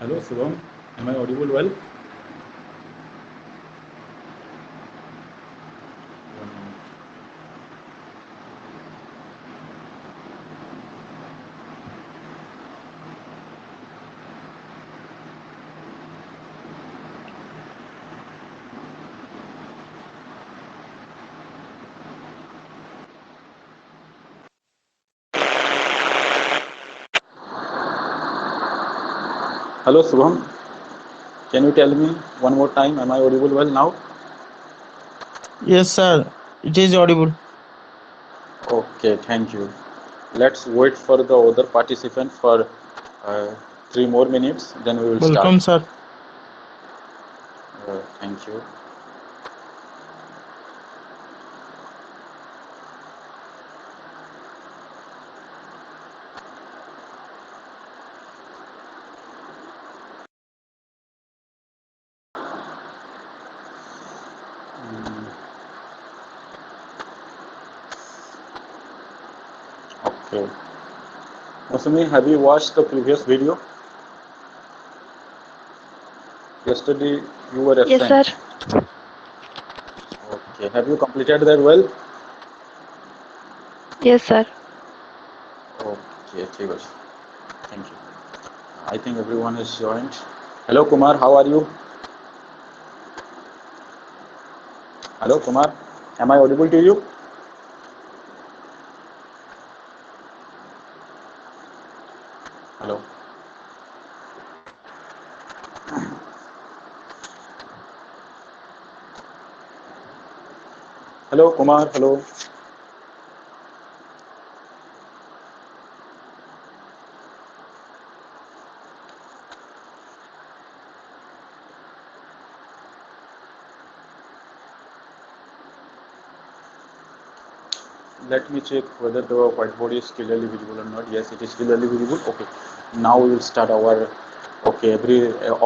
Hello, Subham. Am I audible well? Hello, Subham. Can you tell me one more time? Am I audible well now? Yes, sir. It is audible. Okay, thank you. Let's wait for the other participant for 3 more minutes, then we will start. Welcome, sir. Thank you. Okay. Masumi, have you watched the previous video? Yesterday you were Yes, sir. absent. Okay. Have you completed that well? Yes, sir. Okay, ठीक है. Thank you. I think everyone is joined. Hello, Kumar. How are you? Hello, Kumar. Am I audible to you? Hello. Hello, Kumar. Hello. Let me check whether the whiteboard is clearly visible or not. Yes, it is clearly visible. Okay. Now we will start our. Okay,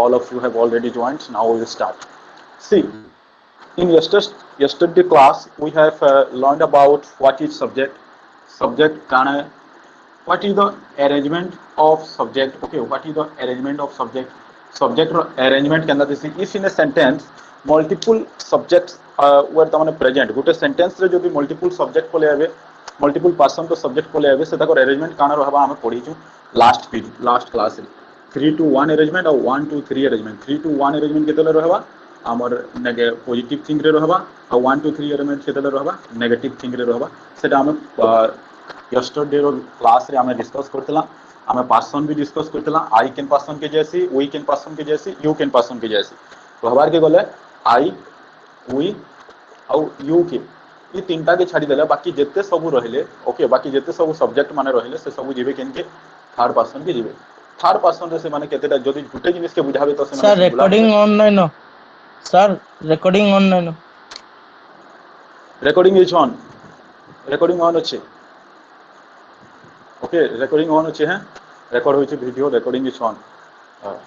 all of you have already joined. Now we will start. See, in yesterday class we have learned about what is subject. Subject kind, what is the arrangement of subject. Okay, what is the arrangement of subject. Subject arrangement can this if in a sentence multiple subjects were the present गोटे sentence रे जो भी multiple subject को ले multiple person को subject को ले से अरेंजमेंट काना रहबा हमें पढ़ीचु लास्ट क्लास रे 3-1 अरेंजमेंट और 1-2-3 अरेंजमेंट 3-1 अरेंजमेंट केतले रहबा आमर पॉजिटिव थिंग रे रहबा और 1-2-3 अरेंजमेंट केतले रहबा नेगेटिव थिंग रे रहबा सेटा हम यस्टरडे रो क्लास रे हमें डिस्कस करतला हमें पर्सन भी discuss Kartala I can person के जैसी वी कैन पर्सन के जैसी यू कैन पर्सन के जैसी तो हबार के गले आई वी और यू के ये तीनटा के छाड़ी देला बाकी जिते सब रहिले ओके बाकी जिते सब सब्जेक्ट माने रहिले से सब जीवे केन के थर्ड पर्सन के जीवे थर्ड पर्सन रे से माने केतेटा जदी गुटे जिनिस के बुझाबे तो से माने Sir, सिंगुलर recording हेबे online. No. Sir, recording online. No. recording is on recording on আছে okay recording on আছে হ্যাঁ record होइছে video recording is on uh,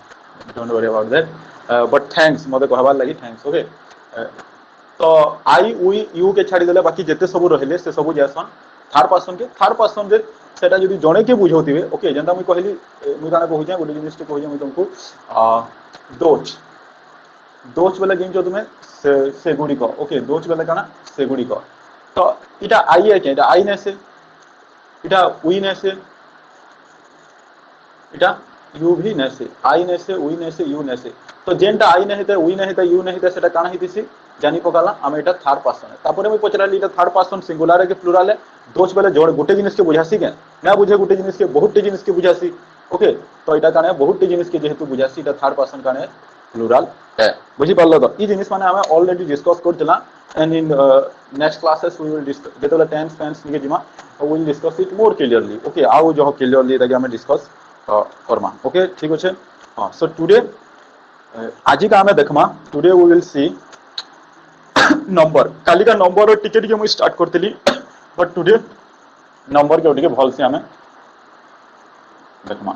don't worry about that but thanks मते कहबार लागि thanks okay तो आई we you के छाड़ी देले बाकी जेते सब रहिले से सब जैसन थर्ड पर्सन रे सेटा जदी जणे के बुझौतिबे ओके जेंता मुई कहली मुई गाना कहू जे गोटे जिनिस के कहू जे मुई तुमको दोच दोच बेले जिन जो तुम्हें से गुडी को ओके दोच बेले काना से गुडी को तो इटा आई है के इटा आई ने से इटा वी ने से इटा यू भी ने से आई ने से वी ने से यू ने से तो जेनटा आई ने हेते वी ने हेते यू ने हेते सेटा काना हितिसी जानी पकाला आम एटा थर्ड पर्सन है तापरे मुई पचराली एटा थर्ड पर्सन सिंगुलर है के प्लुरल है दोच बेले जोड़ गुटे जिनिस के बुझासी के ना बुझे गुटे जिनिस के बहुत जिनिस के बुझासी ओके तो एटा काने बहुत जिनिस के जेहेतु बुझासी एटा थर्ड पर्सन काने प्लुरल है बुझी पारलो तो ई जिनिस माने हमें ऑलरेडी डिस्कस करतला and in next classes we will discuss जेतले टेंस फेंस निके जिमा we will discuss it more clearly okay आउ जो क्लियरली ताकि हमें डिस्कस करमा ओके ठीक अछि हां सो टुडे आज का हमें देखमा today we will see number काली का नंबर टिके टिके मुई स्टार्ट करतली बट टुडे नंबर के टिके भल से हमें देखमा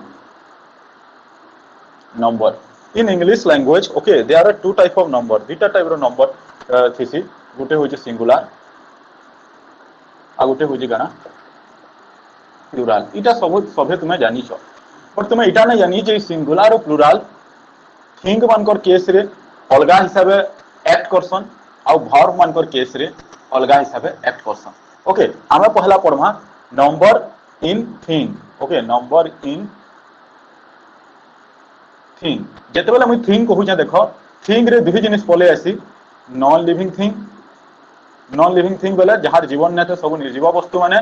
number in English language okay there are two type of number दुटा टाइप रो नंबर थिसी गुटे होची सिंगुलर आ गुटे होची गाना प्लुरल इटा सब सभे तुम्हें जानी छ बट तुम्हें इटा नहीं जानी जे सिंगुलर और प्लुरल थिंग मानकर केस रे अलगा हिसाब एक्ट करसन आउ वर्ब मानकर केस रे अलगा हिसाब एक्ट करसन। ओके आमे पहला पढ़मा number in thing. Okay number in thing जेते बेले मुई थिंग कहूछे देख थिंग रे दुही जिनिस पले आसी non living thing. Non living thing बेले जहार जीवन नै सब निर्जीव वस्तु माने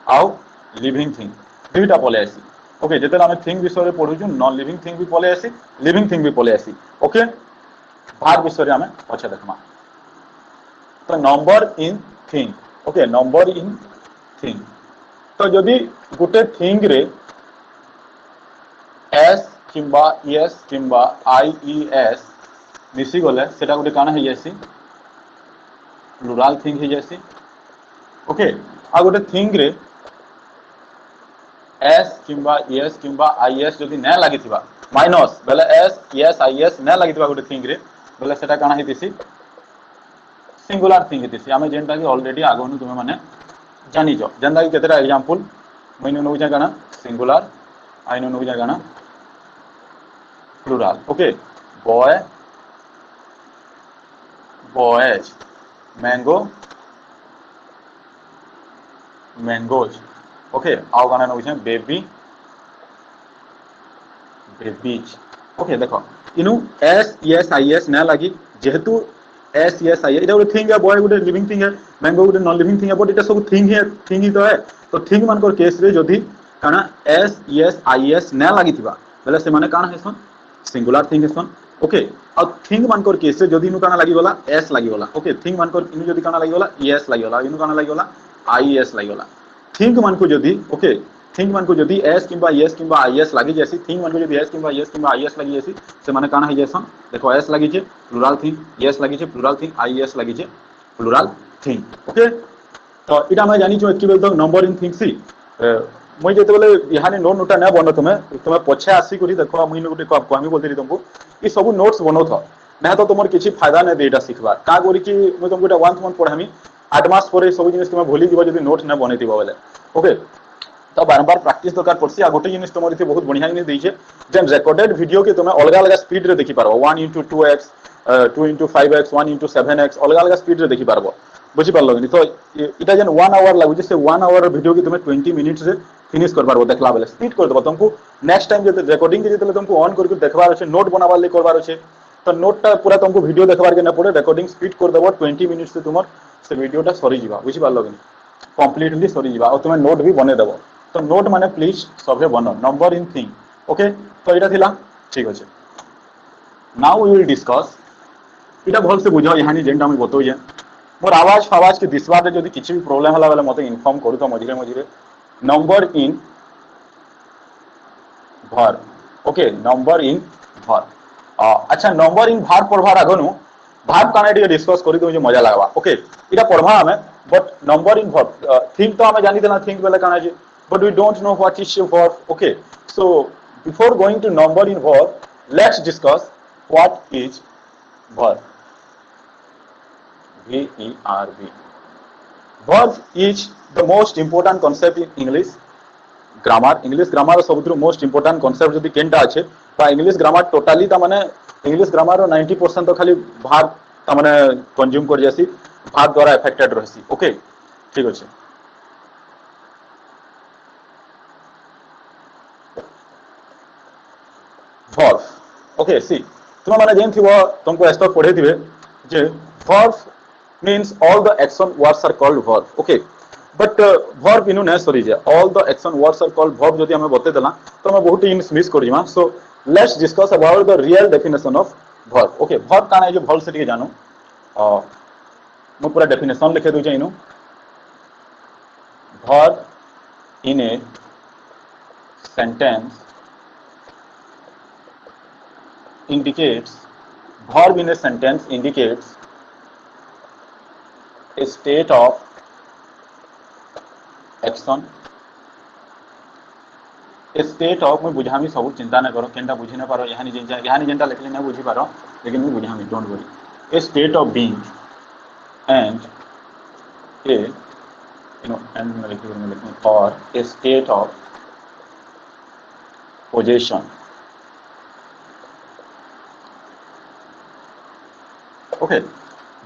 आउ लिविंग थिंग दुईटा पले आसी। ओके जेते आमे थिंग विषय रे पढुछु नॉन लिविंग थिंग भी पले आसी लिविंग थिंग भी पले आसी। ओके भार विषय रे आमे पछे देखमा। तो number in thing. Okay number in thing तो जदि गुटे थिंग रे एस किंबा एस किंबा आई ई एस मिसी गले सेटा गुटे काना हे जासी प्लुराल थिंग हे जासी। ओके आ गुटे थिंग रे एस किंबा एस किंबा आई एस जदि नै लागिथिबा माइनस बेले एस आई एस नै लागिथिबा गुटे थिंग रे बेले सेटा काना हेतिसी सिंगुलर थिंग हेतिसी। आमे जेंटा कि ऑलरेडी आगोनु तुमे माने जानिजो जेंदा कि केतेटा एग्जांपल मैंने नउजा काना सिंगुलर आइनो नउजा काना plural. Okay boy boys mango mangoes. Okay आउ गाना नउछे बेबी बेबीज। ओके देखो इनु एस एस आई एस ना लगी जेहेतु एस एस आई एटा गोटे थिंग है बॉय गोटे लिविंग थिंग है मैंगो गोटे नॉन लिविंग थिंग है बट एटा सब थिंग ही तो है। तो थिंग मानकर केस रे जदि काना एस एस आई एस ना लागिथिबा बेले से माने काना हेसन सिंगुलर थिंग हेसन। ओके आ थिंग मानकर केस रे जदि इनु काना लागि गला एस लागि गला। ओके थिंग मानकर इनु जदि काना लागि गला एस लागि गला इनु काना लागि गला आई एस लागि गला। थिंग मानको जदि ओके थिंग मानको जदि एस किंबा एस किंबा आई एस लागि जैसी थिंग मानको जदि एस किंबा एस किंबा आई एस लागि जैसी से माने काना हे जैसन देखो एस लागि छे प्लुराल थिंग एस लागि छे प्लुराल थिंग आई एस लागि छे प्लुराल थिंग। ओके तो इटा मैं जानि छु एतकी बेल तक नंबर इन थिंग सी মই যেতে বেলে ইহানি নোট নোটা না বনো তুমি তুমি পছে আসি করি দেখো মুই গোটে আমি বলতেলি तुमको ई सब नोट्स बनोथ ना तो तुमर किछि फायदा नै दे एटा सिखबा का करी कि मुई तुमको एटा 1 मंथ पढामी 8 मास परे सब जिनिस तुम भूली जीव जदि नोट ना बनेतिबो बेले। ओके तो बारंबार प्रैक्टिस दरकार पड़सी आ गोटे जिनिस तुम इथे बहुत बढ़िया जिनिस देइछे जेन रिकॉर्डेड वीडियो के तुम अलग अलग स्पीड रे देखि पारबो 1x2x 2x5x 1x7x अलग अलग स्पीड रे देखि पारबो बुझी पारलो कि। तो इटा जेन 1 आवर लागु से 1 आवर वीडियो के तुम 20 मिनिट्स रे फिनिश कर पारबो देखला बेले स्पीड कर देबो तुमको नेक्स्ट टाइम जते रिकॉर्डिंग के जते तुमको ऑन करके देखबार छै नोट बनाबार ले करबार छै तो नोटटा पूरा तुमको वीडियो देखबार के ना पड़े रिकॉर्डिंग स्पीड कर देबो 20 मिनिट्स से तुमर से वीडियोटा सरी जीवा बुझी पारलो कि कंप्लीटली सरी जीवा और तुम नोट भी बने देबो। तो नोट माने प्लीज सबे बनो नंबर इन थिंग। ओके तो इटा थिला ठीक अछि नाउ वी विल डिस्कस इटा भल से बुझो यहानी जेंटा हम बतो जे मोर आवाज फावाज के दिसबार रे जदी किछि भी प्रॉब्लम हला वाला मते इन्फॉर्म करू तो मझिरे मझिरे नंबर इन भर। ओके नंबर इन भर अच्छा नंबर इन भार पढ़वार आगनु भार काना टिके डिस्कस करि दो जे मजा लागबा। ओके इटा पढ़वा हमें बट नंबर इन भर थिंक तो हमें जानि देना थिंक बेले काना जे but we don't know what is a verb. Okay, so before going to number in verb, let's discuss what is verb. V-E-R-B. Verb is the most important concept in English grammar. English grammar सबुठु most important concept जदि केनटा अछि तो English grammar totally ता माने English grammar रो 90% तो खाली verb ता माने consume कर जासी verb द्वारा affected रहसी। ओके ठीक अछि verb. Okay, see, तुम माने जेन थिबो तुमको एस्तो पढे थिबे जे verb means all the action words are called verb. Okay, but verb इनु नै सरी जे all the action words are called verb जदि हमें बते देला तो हमें बहुत ही मिस कर जिमा। So let's discuss about the real definition of verb. Okay, verb काना है जे भल से टिके जानो मैं पूरा डेफिनेशन लिखे दउ इनु verb in a sentence indicates verb in a sentence indicates a state of action a state of मैं बुझामी सब चिंता न करो केनटा बुझी न पारो यहानी जेनटा लिखले न बुझी पारो लेकिन मैं बुझामी don't worry a state of being and a and or a state of possession okay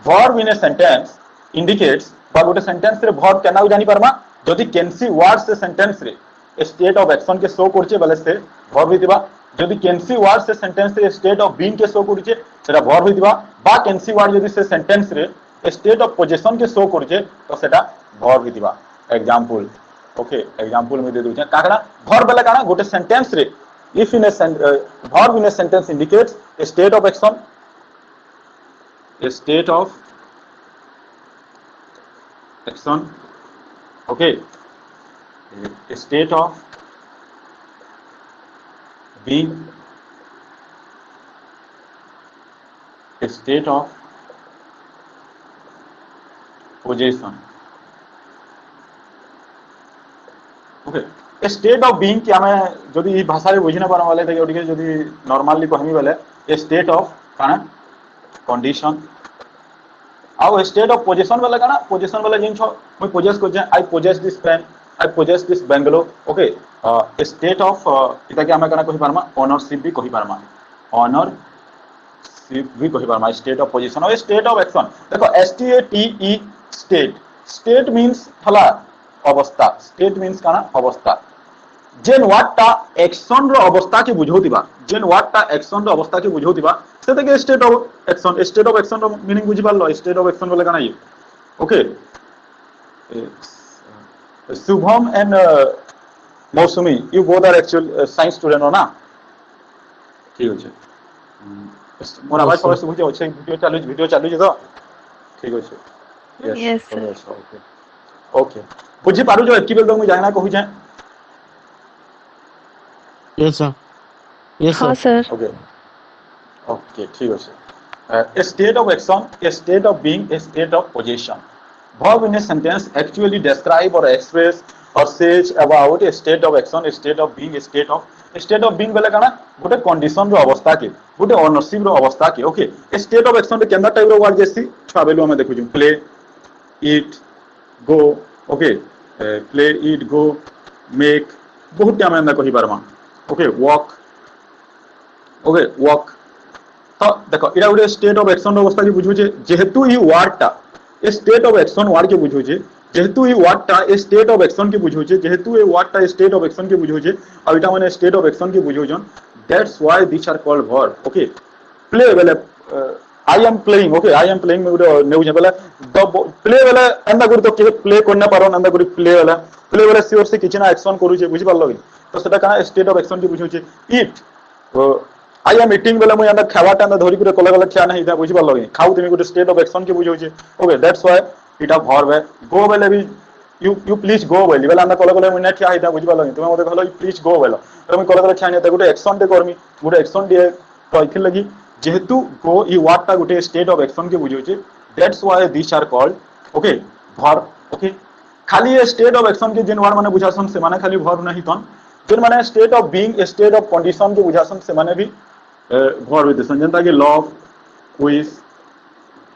verb in a sentence indicates बा गोटे सेंटेंस रे verb केना जानि परमा जदि कैंसी वर्ड से सेंटेंस रे स्टेट ऑफ एक्शन के शो करछे बले से verb हितबा जदि कैंसी वर्ड से सेंटेंस रे स्टेट ऑफ बीइंग के शो करछे सेटा verb हितबा बा कैंसी वर्ड जदि से सेंटेंस रे स्टेट ऑफ पोजीशन के शो करछे तो सेटा verb हितबा एग्जांपल ओके एग्जांपल में दे दूचे काकड़ा verb बले काना गोटे सेंटेंस रे if in a verb in a sentence indicates a state of action, a state of action, okay, a state of being, a state of possession, okay. State of being कि आमे जदि भाषा रे बुझिना पारा वाले त ओटिके जदि नॉर्मली कहमी वाले ए स्टेट ऑफ काना कंडीशन आउ स्टेट ऑफ पोजीशन वाला काना पोजीशन वाला जिन छ मैं पोजेस को जे I possess this pen I possess this bungalow okay state of इता कि आमे काना कहि पारमा ओनरशिप भी कहि पारमा ओनरशिप भी कहि पारमा स्टेट ऑफ पोजीशन और स्टेट ऑफ एक्शन देखो S T A T E state state means हला अवस्था स्टेट मींस काना अवस्था जेन वाटटा एक्शन रो अवस्था के बुझौतिबा जेन वाटटा एक्शन रो अवस्था के बुझौतिबा सेते के स्टेट ऑफ एक्शन रो मीनिंग बुझि पारलो स्टेट ऑफ एक्शन बोले काना ये okay Shubham and Mousumi you both are actual science student हो ना ठीक अछि मोर आवाज पर सुबुझे अछि वीडियो चालू जे तो ठीक अछि यस सर ओके ओके बुझी पारु जो एकी बेल तो मु जाना कहू जाय यस सर यस हाँ सर सर ओके ओके ठीक है a state of action a state of being a state of possession verb in a sentence actually describe or express or says about a state of action a state of being a state of being बेले काना गोटे condition रो अवस्था के गोटे ownership रो अवस्था के okay a state of action रे केंदा type रो word जेसी छुआ बेलु हम देखु छु प्ले ईट गो ओके प्ले ईट गो मेक बहुत टाइम एंदा कहि पारमा ओके वॉक ओके वॉक तो देखो इरा गोटे स्टेट ऑफ एक्शन अवस्था के बुझु जे जेहेतु ई वर्डटा ए स्टेट ऑफ एक्शन वर्ड के बुझु जे जेहेतु ई वर्डटा ए स्टेट ऑफ एक्शन के बुझु जे जेहेतु ए वर्डटा ए स्टेट ऑफ एक्शन के बुझु जे और इटा माने स्टेट ऑफ एक्शन के बुझु जन that's why this are called verb okay play बेले I am playing okay I am playing में गोटे नेउ जे बेले द प्ले बेले एंदा गुर तो के प्ले करना पारो एंदा गुर प्ले बेले सियोर से किछना एक्शन करू जे बुझि पारलो तो सेटा काना स्टेट ऑफ एक्शन के बुझु जे ईट आई एम ईटिंग बेले मुई अंदा खावाटा अंदा धरि पुरे कला कला खिया नहीं इदा बुझि पारलो खाउ तुमी गोटे स्टेट ऑफ एक्शन के बुझु जे ओके दैट्स व्हाई इटा वर्ब है गो बेले भी यू प्लीज गो बेले बेले अंदा कला कला मुई ना खिया इदा बुझि पारलो तुमे मते कहलो प्लीज गो बेले तो मुई कला कला खिया नहीं गोटे एक्शन दे करमी गोटे एक्शन दे कइथिल लगी जेहेतु गो ई वर्डटा गोटे स्टेट ऑफ एक्शन के बुझु जे that's why this are called okay verb okay खाली ए स्टेट ऑफ एक्शन के जिन वर्ड माने बुझासन से माने खाली वर्ब नहीं तन जिन माने state of being state of condition के बुझासन से माने भी वर्ब देसन जनता के love wish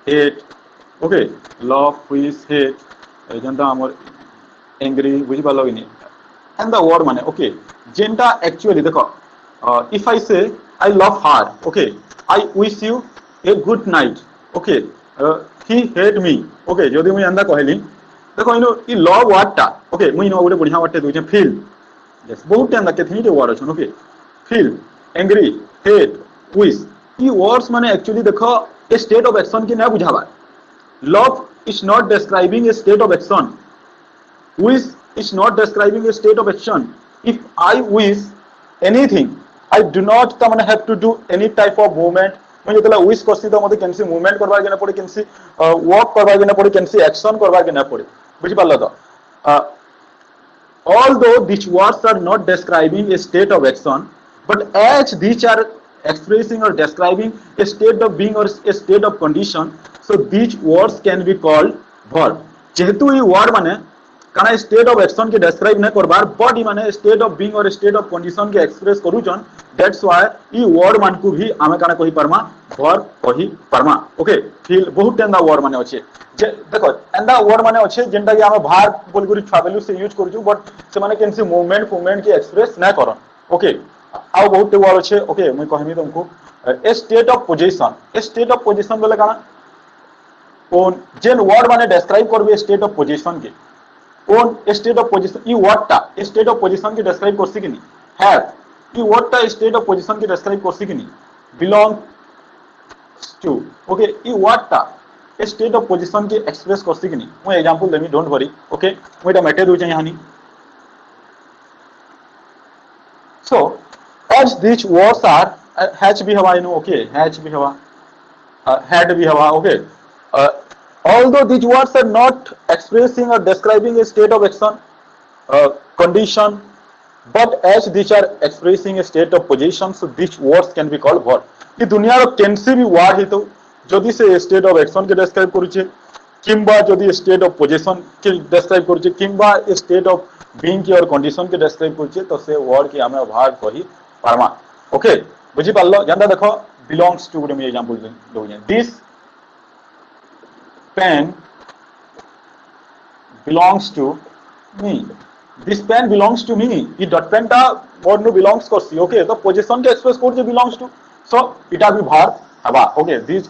hate okay love wish hate जनता हमर एंग्री बुझि पालो कि नहीं एंड द वर्ड माने ओके जेंटा एक्चुअली देखो इफ आई से I love her okay I wish U a good night okay he hate me okay जदि मुई एंदा कहली देखो इनो ई लव वर्डटा ओके मुई नो गोटे बढ़िया वर्ड दोचे फील यस बहुत एंदा केथनी के वर्ड अछि okay feel angry hate wish ई वर्ड्स माने एक्चुअली देखो ए स्टेट ऑफ एक्शन के ना बुझावा love is not describing a state of action wish is not describing a state of action if I wish anything I do not तमने have to do any type of movement मैं जतला wish करसी तो मते केनसी movement करबा के ना पड़े केनसी walk करबा के ना पड़े केनसी एक्शन करबा के ना पड़े बुझि पालो तो although these words are not describing a state of action but as these are expressing or describing a state of being or a state of condition so these words can be called verb जेहेतु ये word माने काना state of action के describe न करबार but ई माने state of being और स्टेट ऑफ कंडीशन के एक्सप्रेस करूचन दैट्स व्हाई ई वर्ड मान को भी आमे काना कहि परमा वर्ब कहि परमा ओके फील बहुत एंदा वर्ड माने अछि जे देखो एंदा वर्ड माने अछि जेंटा कि आमे भार बोल गुरी ट्रैवल से यूज करू बट से माने केनसी मूवमेंट के एक्सप्रेस न करन ओके आ बहुत वर्ड अछि ओके मैं कहमी तुमको ए स्टेट ऑफ पोजीशन बोले काना ओन जेन वर्ड माने डिस्क्राइब करबे स्टेट ऑफ पोजीशन के ओन स्टेट ऑफ पोजीशन ई वर्ड टा स्टेट ऑफ पोजीशन के डिस्क्राइब करसी कि नहीं हैव ई वर्ड टा स्टेट ऑफ पोजीशन के डिस्क्राइब करसी कि नहीं बिलोंग टू ओके ई वर्ड टा स्टेट ऑफ पोजीशन के एक्सप्रेस करसी कि नहीं मु एग्जांपल देमी डोंट वरी ओके मु एटा मेटे दोचे यहानी so as these words are has भी हवा इनो okay has भी हवा had भी हवा okay although these words are not expressing or describing a state of action condition but as these are expressing a state of position so these words can be called verb ये दुनिया रो कैंसी भी word हितो जदि से state of action के describe करूचे किंबा जदि स्टेट ऑफ पोजीशन के डिस्क्राइब करूचे किंबा स्टेट ऑफ बीइंग की और कंडीशन के डिस्क्राइब करूचे तो से वर्ड की हमें भाग कही पारमा ओके बुझी पारलो जानता देखो बिलोंग्स टू गुटे एग्जांपल दो this pen belongs to me this pen belongs to me ई डॉट पेन टा वर्ड नु बिलोंग्स करसी ओके तो पोजीशन के एक्सप्रेस करजे बिलोंग्स टू सो इटा भी भार हवा okay this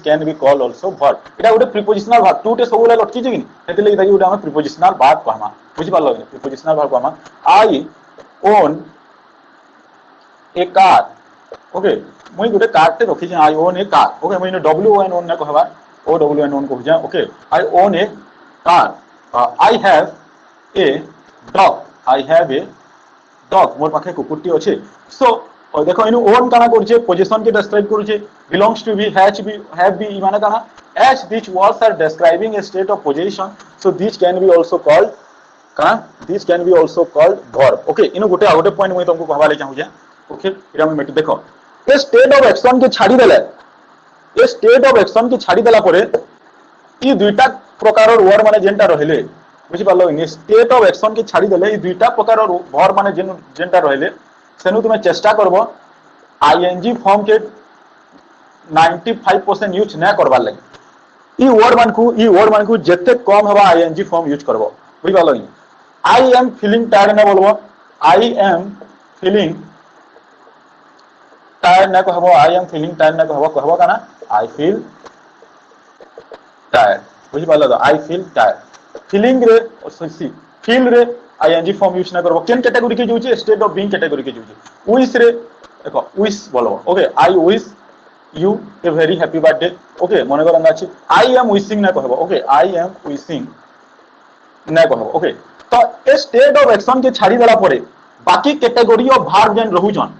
can be called also verb इटा गुटे प्रीपोजिशनल वर्ब टू टे सब ले लटकी जे कि हेते ले गुटे हम प्रीपोजिशनल वर्ब कहमा बुझि पालो प्रीपोजिशनल वर्ब कहमा I own a car okay मुई गुटे कार ते रखी जे I own a car okay मुई डब्ल्यू एन ओन ने कहबा ओ डब्ल्यू एन ओन कहू जे okay I own a car I have a dog मोर पाखे कुकुरटी अछि सो और देखो इनु ओन काना करछे पोजीशन के डिस्क्राइब करछे बिलोंग्स टू भी हैव भी ई माने काना as these words are describing a state of position so these can be also called काना these can be also called verb okay इनु गोटे पॉइंट मुई तुमको कहबा ले चाहू जे ओके इरा में मेट देखो ए स्टेट ऑफ एक्शन के छाड़ी देले ए स्टेट ऑफ एक्शन के छाड़ी देला परे ई दुईटा प्रकार वर्ड माने जेंटा रहले बुझि पालो इन स्टेट ऑफ एक्शन के छाड़ी देले ई दुईटा प्रकार वर्ड माने जेंटा रहले सेनु तुमे चेष्टा करबो आईएनजी फॉर्म के 95% यूज न करबार लगे ई वर्ड मान को जत्ते कम हवा आईएनजी फॉर्म यूज करबो बुझि पालो आई एम फीलिंग टायर्ड न बोलबो आई एम फीलिंग टायर्ड न कहबो आई एम फीलिंग टायर्ड न कहबो काना आई फील टायर्ड बुझि पालो तो आई फील टायर्ड फीलिंग रे सी फील रे आईएनजी फॉर्म यूज न करबो केन कैटेगरी के use state of being category के यूज विश रे देखो विश बोलबो okay I wish U a very happy birthday okay मने करन अछि आई एम विशिंग न कहबो ओके आई एम विशिंग न कहबो ओके तो ए स्टेट ऑफ एक्शन के छाड़ी देला परे बाकी कैटेगरी ऑफ वर्ब जेन रहउजन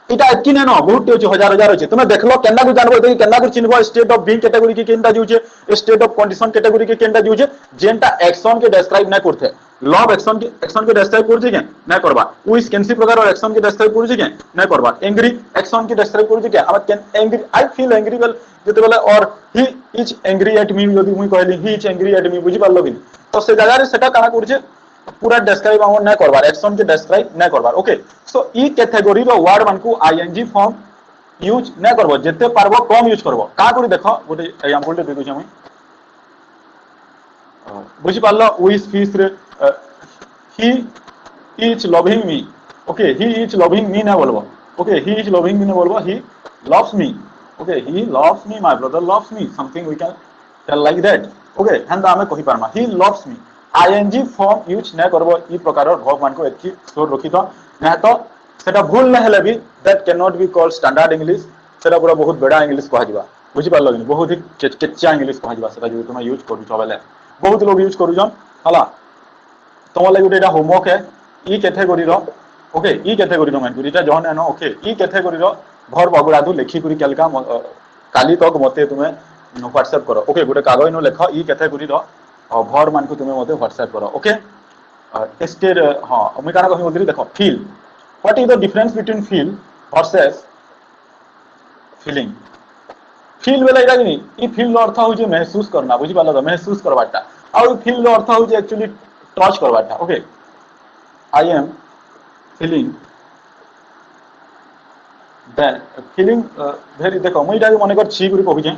इटा एकी न बहुत होचे हजार हजार होचे तुमे देखलो केना को जानबो देखि केना को चिन्हबो स्टेट ऑफ बीइंग कैटेगरी के केनटा जुचे स्टेट ऑफ कंडीशन कैटेगरी के केनटा जुचे जेनटा एक्शन के डिस्क्राइब न करथे लव एक्शन के डिस्क्राइब करजे के न करबा विश केनसी प्रकार और एक्शन के डिस्क्राइब करजे के न करबा एंग्री एक्शन के डिस्क्राइब करजे के अब can angry I feel angry well जते बेले और he is angry at me यदि मुई कहली he is angry at me बुझी पारलो कि तो से जगह रे सेटा काना करजे पूरा डिस्क्राइब हम न करबार एक्शन के डिस्क्राइब न करबार ओके सो ई कैटेगरी रो वर्ड मान को आईएनजी फॉर्म यूज न करबो जते पारबो कम यूज करबो का करी देखो गोटे एग्जांपल दे दोछ हम बुझी पारलो विश फिश रे he is loving me okay he is loving me ना बोलबो okay he is loving me ना बोलबो he loves me okay he loves me my brother loves me something we can tell like that okay हंदा हमें कहि पारमा he loves me ing form use न करबो ई प्रकार verb मान को एकी सोर रखि दो ना तो सेटा भूल न हेले भी that cannot be called standard english सेटा पूरा बहुत बड़ा इंग्लिश कह दिबा बुझी पारलो कि बहुत ही केच्चा इंग्लिश कह दिबा सेटा जो तुम यूज करू छबले बहुत लोग यूज करू जन हला तुम लगे गोटे होमवर्क है ई कैटेगरी रो ओके ई कैटेगरी रो मैं दुईटा जहन एनो ओके ई कैटेगरी रो भर बगुड़ा दु लेखि करी केलका काली तक मते तुमे व्हाट्सएप करो ओके गोटे कागज नो लेख ई कैटेगरी रो भर मान को तुमे मते व्हाट्सएप करो ओके स्टेट हां मैं काना कहि बोलली देखो feel what is the difference between feel versus feeling feel बेला इरा कि ई फील रो अर्थ होजे महसूस करना बुझी पालो तो महसूस करबाटा और फील रो अर्थ होजे एक्चुअली टच करवाटा okay I am feeling that feeling very देखो मुई डाली मने कर छी गुरी कहू जे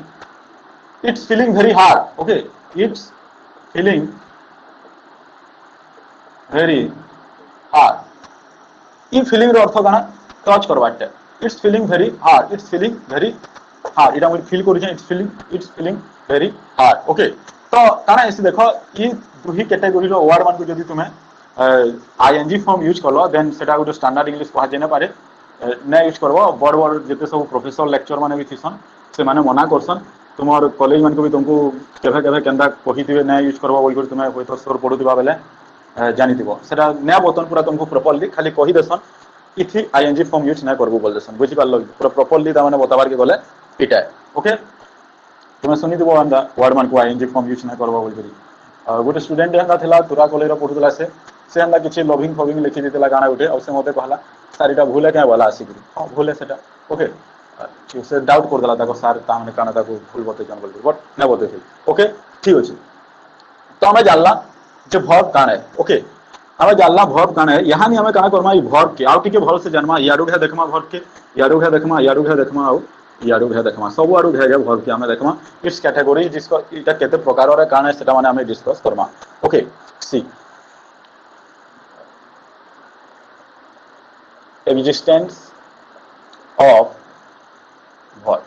it's feeling very hard okay it's feeling very hard ई फीलिंग रो अर्थ काना टच करवाटा it's feeling very hard it's feeling very हाँ इटा मुझे फील करूँ it's feeling very hard okay तो काना ऐसे देखो ये दुही कैटेगरी रो वर्ड मान को जदी तुम्हें आईएनजी फॉर्म यूज करलो देन सेटा गोटे स्टैंडर्ड इंग्लिश कहा जाय न पारे ना यूज करबो बड़ बड़ जते सब प्रोफेसर लेक्चर माने भी थिसन से माने मना करसन तुमर कॉलेज मान को भी तुमको केभे केभे केंदा कहिथिबे ना यूज करबो बोल तुम्हें होय तो सोर पडुथिबा बेले जानिथिबो सेटा नया बतन पूरा तुमको प्रॉपर्ली खाली कहि देसन इथि आईएनजी फॉर्म यूज ना करबो बोल देसन बुझि पारलो पूरा प्रॉपर्ली ता माने बताबार के गले इटा ओके तुम्हें सुनी दिबो अंदा वर्ड मान को आईएनजी फॉर्म यूज ना करबो बोल करी गोटे स्टूडेंट एंदा थिला तुरा कॉलेज रो पढुतला से अंदा किछि लविंग फविंग लिखि दितला गाना उठे और से मते कहला सर इटा भूल है क्या वाला आसी करी हां भूल है सेटा ओके से डाउट कर दला ताको सर ता माने काना ताको भूल बते जान बोल बट ना बते ओके ठीक अछि तो हमें जानला जे वर्ब काना है ओके हमें जानला वर्ब काना है यहां नहीं हमें काना करमा ई वर्ब के आउ टिके भल से जन्मा याडू घे देखमा वर्ब के याडू घे देखमा आउ याडू घे देखमा सब आडू घे वर्ब के हमें देखमा इट्स कैटेगरी जिसको इटा केते प्रकार रे काना है सेटा माने हमें डिस्कस करमा okay see existence of verb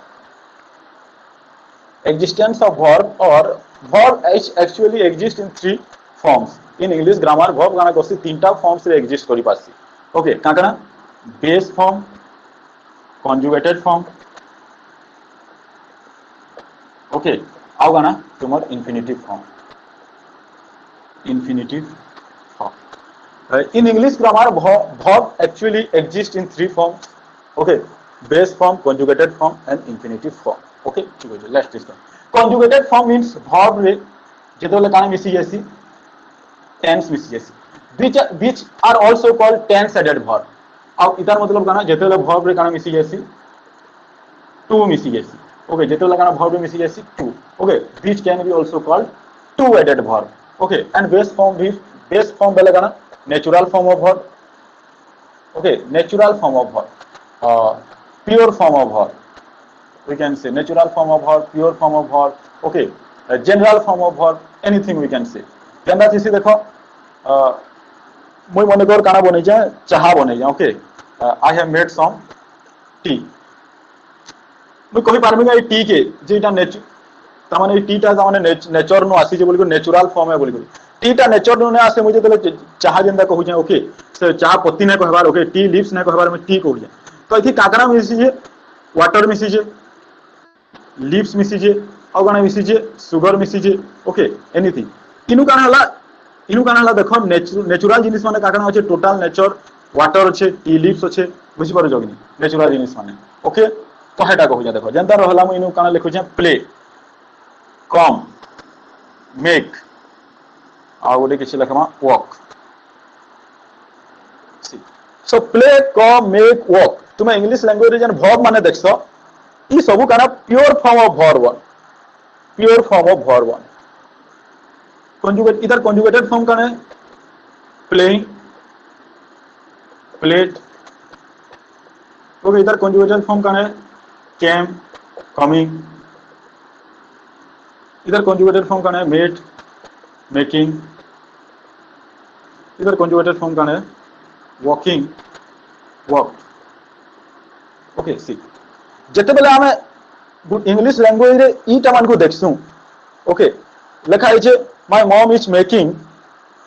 existence of verb or verb actually exists in three forms in English grammar verb गाना कोसी तीनटा forms रे exist करि पासी ओके काकना base form conjugated form ओके आउ गाना तुमर infinitive form in English grammar verb actually exists in three forms okay base form conjugated form and infinitive form okay let's discuss conjugated form means verb रे जेतोले काना मिसी जैसी tense मिसी जैसी which are also called tense added verb अब इधर मतलब काना जेतोले verb रे काना मिसी जैसी to मिसी जैसी okay जेतोले काना verb रे मिसी जैसी to okay which can be also called to added verb okay and base form बेले काना natural form of verb okay natural form of verb pure form of verb we can say natural form of verb pure form of verb okay general form of verb anything we can say जंदा थिसी देखो मुई मने कर काना बनै जाय चाहा बनै जाय okay I have made some tea मुई कहि पारबे ए टी के जेटा ता माने टी ता माने नेचर नो आसी जे बोली नेचुरल फॉर्म है बोली टीटा नेचर नो आसे मुझे तले चाहा जेंदा कहू जे ओके से चाहा पत्ती ने कहबार ओके टी लीव्स ने कहबार में टी कहू जे तो इथि काकरा मिसी जे वाटर मिसी जे लीव्स मिसी जे और गाना मिसी जे सुगर मिसी जे ओके एनीथिंग इनु काना हला देखो नेचुरल जिनिस माने काकरा होचे टोटल नेचर वाटर होचे टी लीव्स होचे बुझी पारो जगनी नेचुरल जिनिस माने ओके तो हेटा कहू जे देखो जेंदा रहला मु इनु काना लिखु जे प्ले कम मेक और गोटे किसी लिखमा walk so play come make walk तुम इंग्लिश लैंग्वेज जन वर्ब माने देखसो ई सब काना pure form of verb one conjugate इधर कंजुगेटेड फॉर्म काने प्लेइंग प्लेट ओके इधर कंजुगेटेड फॉर्म काने केम कमिंग इधर कंजुगेटेड फॉर्म काने मेड मेकिंग इधर कंजुगेटेड फॉर्म काने वॉकिंग वॉक ओके सी जते बेले हमें इंग्लिश लैंग्वेज रे ईटा मान को देखसु ओके लिखा है जे my mom is making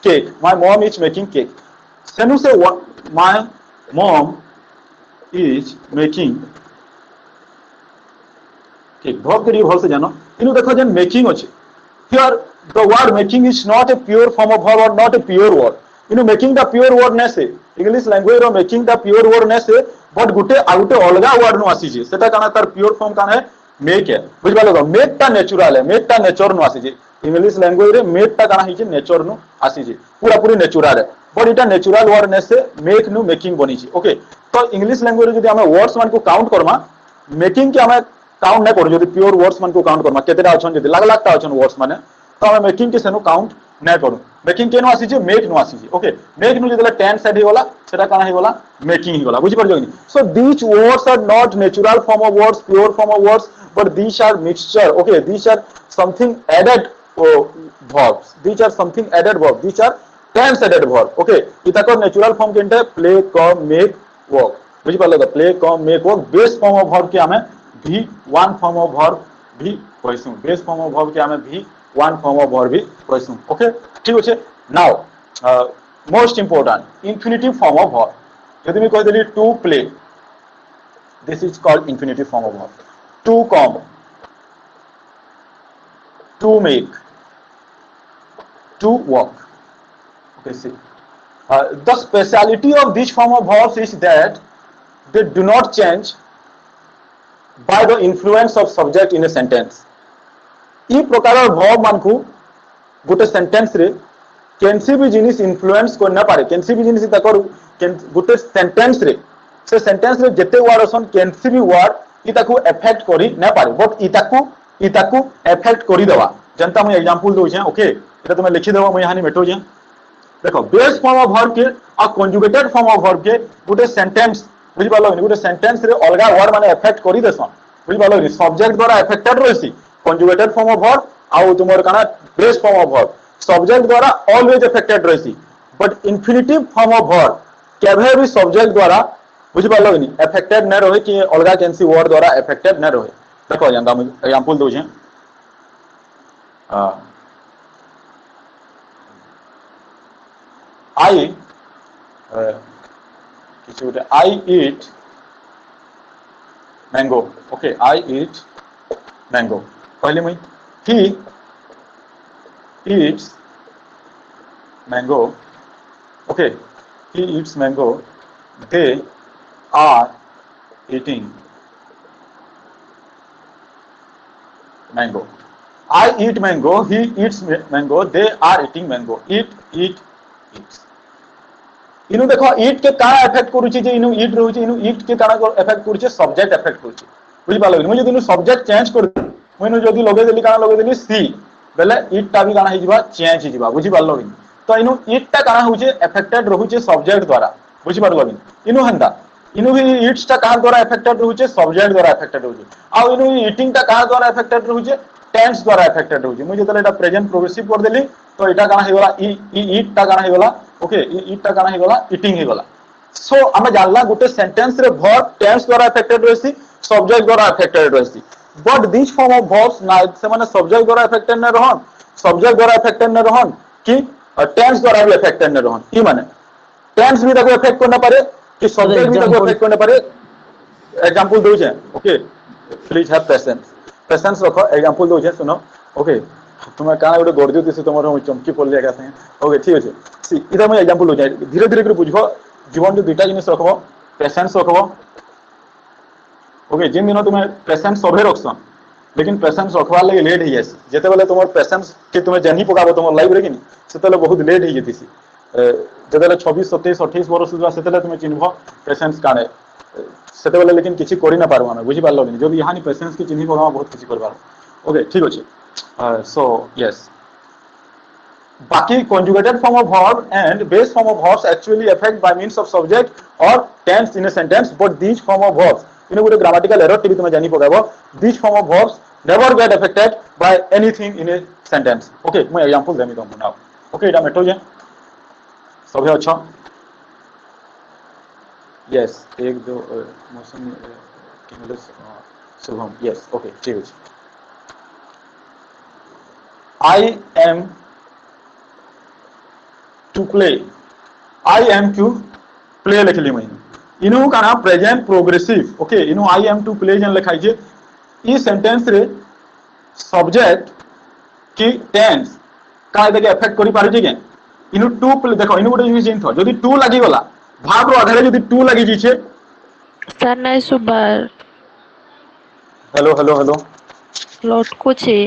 cake सेनु से my mom is making cake बहुत करी भल से जानो इनु देखो जे मेकिंग अछि here the word making is not a pure form of verb or not a pure word you know making the pure word ne se English language ro making the pure word ne se but गुटे अलगा word नु आसी जे सेटा काना तार pure form काना है make है बुझ पालो make ता natural है make ता nature नु आसी जे English language रे make ता काना हिजे nature नु आसी जे पूरा पूरी natural है but इटा natural word ने से make नु making बनी जे ओके तो English language रे जदी हमें words मान को काउंट करमा making के हमें काउंट नै करू जदी pure words मान को काउंट करमा केतेटा अछन जदी लाग लाग ता अछन words माने तो हमें मेकिंग के सेनु काउंट नै करू मेकिंग के नो आसी जे मेक नो आसी जे ओके मेक नु जदला टेंस सेट हिगला सेटा काना हिगला मेकिंग हिगला बुझि परजो नि so these words are not natural form of words pure form of words but these are mixture okay these are something added verbs these are something added verb these are tense added verb okay इता को natural form केनटे play come make work बुझि परलो तो play come make work base form of verb के हमें भी one form of verb भी कहसु बेस फॉर्म ऑफ वर्ब के आमे भी वन फॉर्म ऑफ वर्ब भी कहसु ओके ठीक अछि now most important infinitive form of verb यदि मैं कह देली to play this is called infinitive form of verb to come to make, to work. Okay, see. The speciality of this form of verbs is that they do not change by the influence of subject in a sentence. ई प्रकार verb मान को गोटे sentence रे केनसी भी जिनिस influence को न पारे केनसी भी जिनिस तकर गोटे सेंटेंस रे से सेंटेंस रे जते वर्ड असन केनसी भी वर्ड ई ताको इफेक्ट करी न पारे बट ई ताको इफेक्ट करी देवा जनता मैं एग्जांपल दउ छै ओके एटा तुम लिखि देबो मैं यहां मेटो जे देखो बेस फॉर्म ऑफ वर्ब के आ कंजुगेटेड फॉर्म ऑफ वर्ब के गोटे सेंटेंस बुझि पालो गोटे सेंटेंस रे अलगा वर्ड माने इफेक्ट करी देसन बुझि पालो सब्जेक्ट द्वारा इफेक्टेड रहसी कंजुगेटेड फॉर्म ऑफ वर्ब आउ तुमर काना base form of verb subject द्वारा ऑलवेज इफेक्टेड रहसी but infinitive form of verb केभे भी सब्जेक्ट द्वारा बुझि पालो इफेक्टेड न रहे कि अलगा केनसी वर्ड द्वारा इफेक्टेड न रहे देखो जानता हम एग्जांपल दउ छै I eat mango. Okay, I eat mango. पहले मैं he eats mango. Okay, he eats mango. They are eating mango. I eat mango, he eats mango, they are eating mango. Eat. इनु देखो ईट के काना इफेक्ट करूची जे इनु ईट रहूची इनु ईट के काना इफेक्ट करूची सब्जेक्ट इफेक्ट करूची बुझि पालो मैं जदि इनु सब्जेक्ट चेंज कर मैं इनु जदि लगे देली काना लगे देली सी बेले ईट टा भी काना हि जिबा चेंज हि जिबा बुझि पालो तो इनु ईट टा काना होची इफेक्टेड रहूची सब्जेक्ट द्वारा बुझि पालो इनु हंदा इनु भी ईट्स टा काना द्वारा इफेक्टेड रहूची सब्जेक्ट द्वारा इफेक्टेड रहूची आ इनु ईटिंग टा काना द्वारा इफेक्टेड रहूची टेंस द्वारा इफेक्टेड रहूची मैं जतले एटा प्रेजेंट प्रोग्रेसिव कर देली तो एटा काना हेगला ईट टा काना हेगला ओके ईट टा काना हेगला ईटिंग हेगला सो आमे जानला गोटे सेंटेंस रे वर्ब टेंस द्वारा इफेक्टेड रहसी सब्जेक्ट द्वारा इफेक्टेड रहसी but this form of verbs ना से माने सब्जेक्ट द्वारा इफेक्टेड न रहन सब्जेक्ट द्वारा इफेक्टेड न रहन कि टेंस द्वारा भी इफेक्टेड न रहन ई माने टेंस भी ताको इफेक्ट करना पारे कि सब्जेक्ट भी ताको इफेक्ट करना पारे एग्जांपल दउ छै ओके प्लीज हैव पेशेंस रखो एग्जांपल दउ छै सुनो ओके तुम्हें काना गोटे गर्दी दिस तुम चमकी पड़े एका संगे ओके ठीक अच्छे इधर मैं एग्जांपल दउ धीरे धीरे बुझो जीवन जो दुईटा जिनिस रखबो पेशेंस रखबो ओके जिन दिन तुम्हें पेशेंस सभे रखसन लेकिन पेशेंस रखवा लगे लेट हो जासी जेते बेले तुम पेशेंस के तुम्हें जानी पकाबो तुम लाइफ रे कि सेते बहुत लेट हो जेतीसी जेते 26 27 28 वर्ष सुधा सेते तुम्हें चिन्हबो पेशेंस काने सेते बेले लेकिन किछि करि ना पारबो हम बुझि पारलो नि जब यहानी पेशेंस के चिन्हि पकाबो बहुत किछि कर पारबो ओके ठीक अछि सो यस बाकी conjugated form of verb and base form of verbs actually affect by means of subject or tense in a sentence but these form of verbs you know ଗୋଟେ grammatical error ଟି तुम जानि पकाबो these form of verbs never get affected by anything in a sentence okay मैं example देमी तुमको now okay एटा मेटो जे सभे अच्छा yes एक दो मौसम किमलस शुभम यस ओके ठीक है I am to play I am to play लिखली मैं इनु काना प्रेजेंट प्रोग्रेसिव ओके इनु I am to play जन लिखाई जे ई सेंटेंस रे सब्जेक्ट की टेंस का देके इफेक्ट करि पारे जे इनु टू प्ले देखो इनु गोटे यूज इन थो जदी टू लागि गला भाग रो आधारे जदी टू लागि जी छे सर नहीं सुबर हेलो हेलो हेलो लौट को छे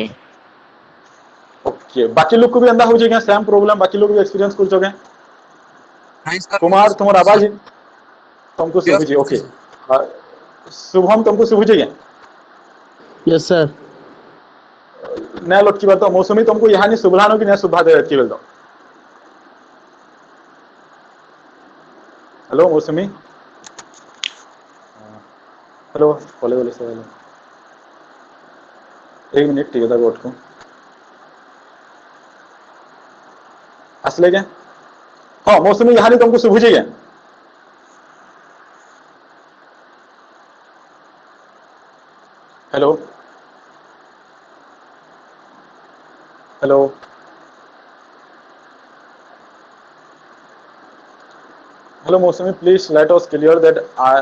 ओके बाकी लोग को भी अंदा हो जाएगा सेम प्रॉब्लम बाकी लोग भी एक्सपीरियंस कर चुके हैं कुमार तुम्हारा आवाज तुमको सुन जी ओके शुभम तुमको सुन जी यस सर नया लोट की बात तो मौसमी तुमको यहाँ नहीं सुबलानो की नया सुबह दे की बोल दो हेलो मौसमी हेलो बोले बोले सर एक मिनट ठीक है गोट को असले क्या हाँ मौसमी यहाँ नहीं तुमको सुबह जी हेलो हेलो हेलो मौसमी please let us clear that I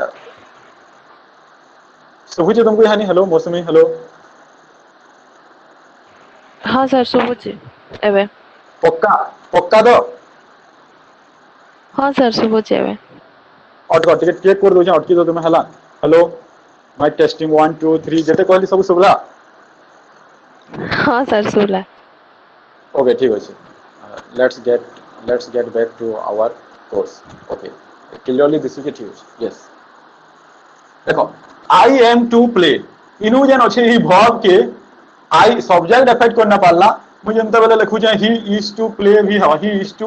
ଶୁଭୁଛି ତୁମକୁ ହାନି हेलो मौसमी हेलो ହଁ ସାର୍ ଶୁଭୁଛି ଏବେ। ପକ୍କା ପକ୍କା ତ ହଁ ସାର୍ ଶୁଭୁଛି ଏବେ। ଅଟକ ଟିକେ ଚେକ୍ କରିଦଉଛେ ଅଟକି ଦो ତୁମେ ହେଲା हेलो ମାଇକ୍ ଟେଷ୍ଟିଂ 1 2 3 ଯେତେ କହିଲି ସବୁ ଶୁଭିଲା ହଁ ସାର୍ ଶୁଭିଲା। ओके ठीक अच्छे let's get back to our course okay clearly दिसुचे ठीक अच्छे यस देखो आई एम टू प्ले इनु जेन अच्छे ही वर्ब के आई सब्जेक्ट इफेक्ट करना पारला मुझे जंते बेले लिखु जे ही इज टू प्ले भी हवा ही इज टू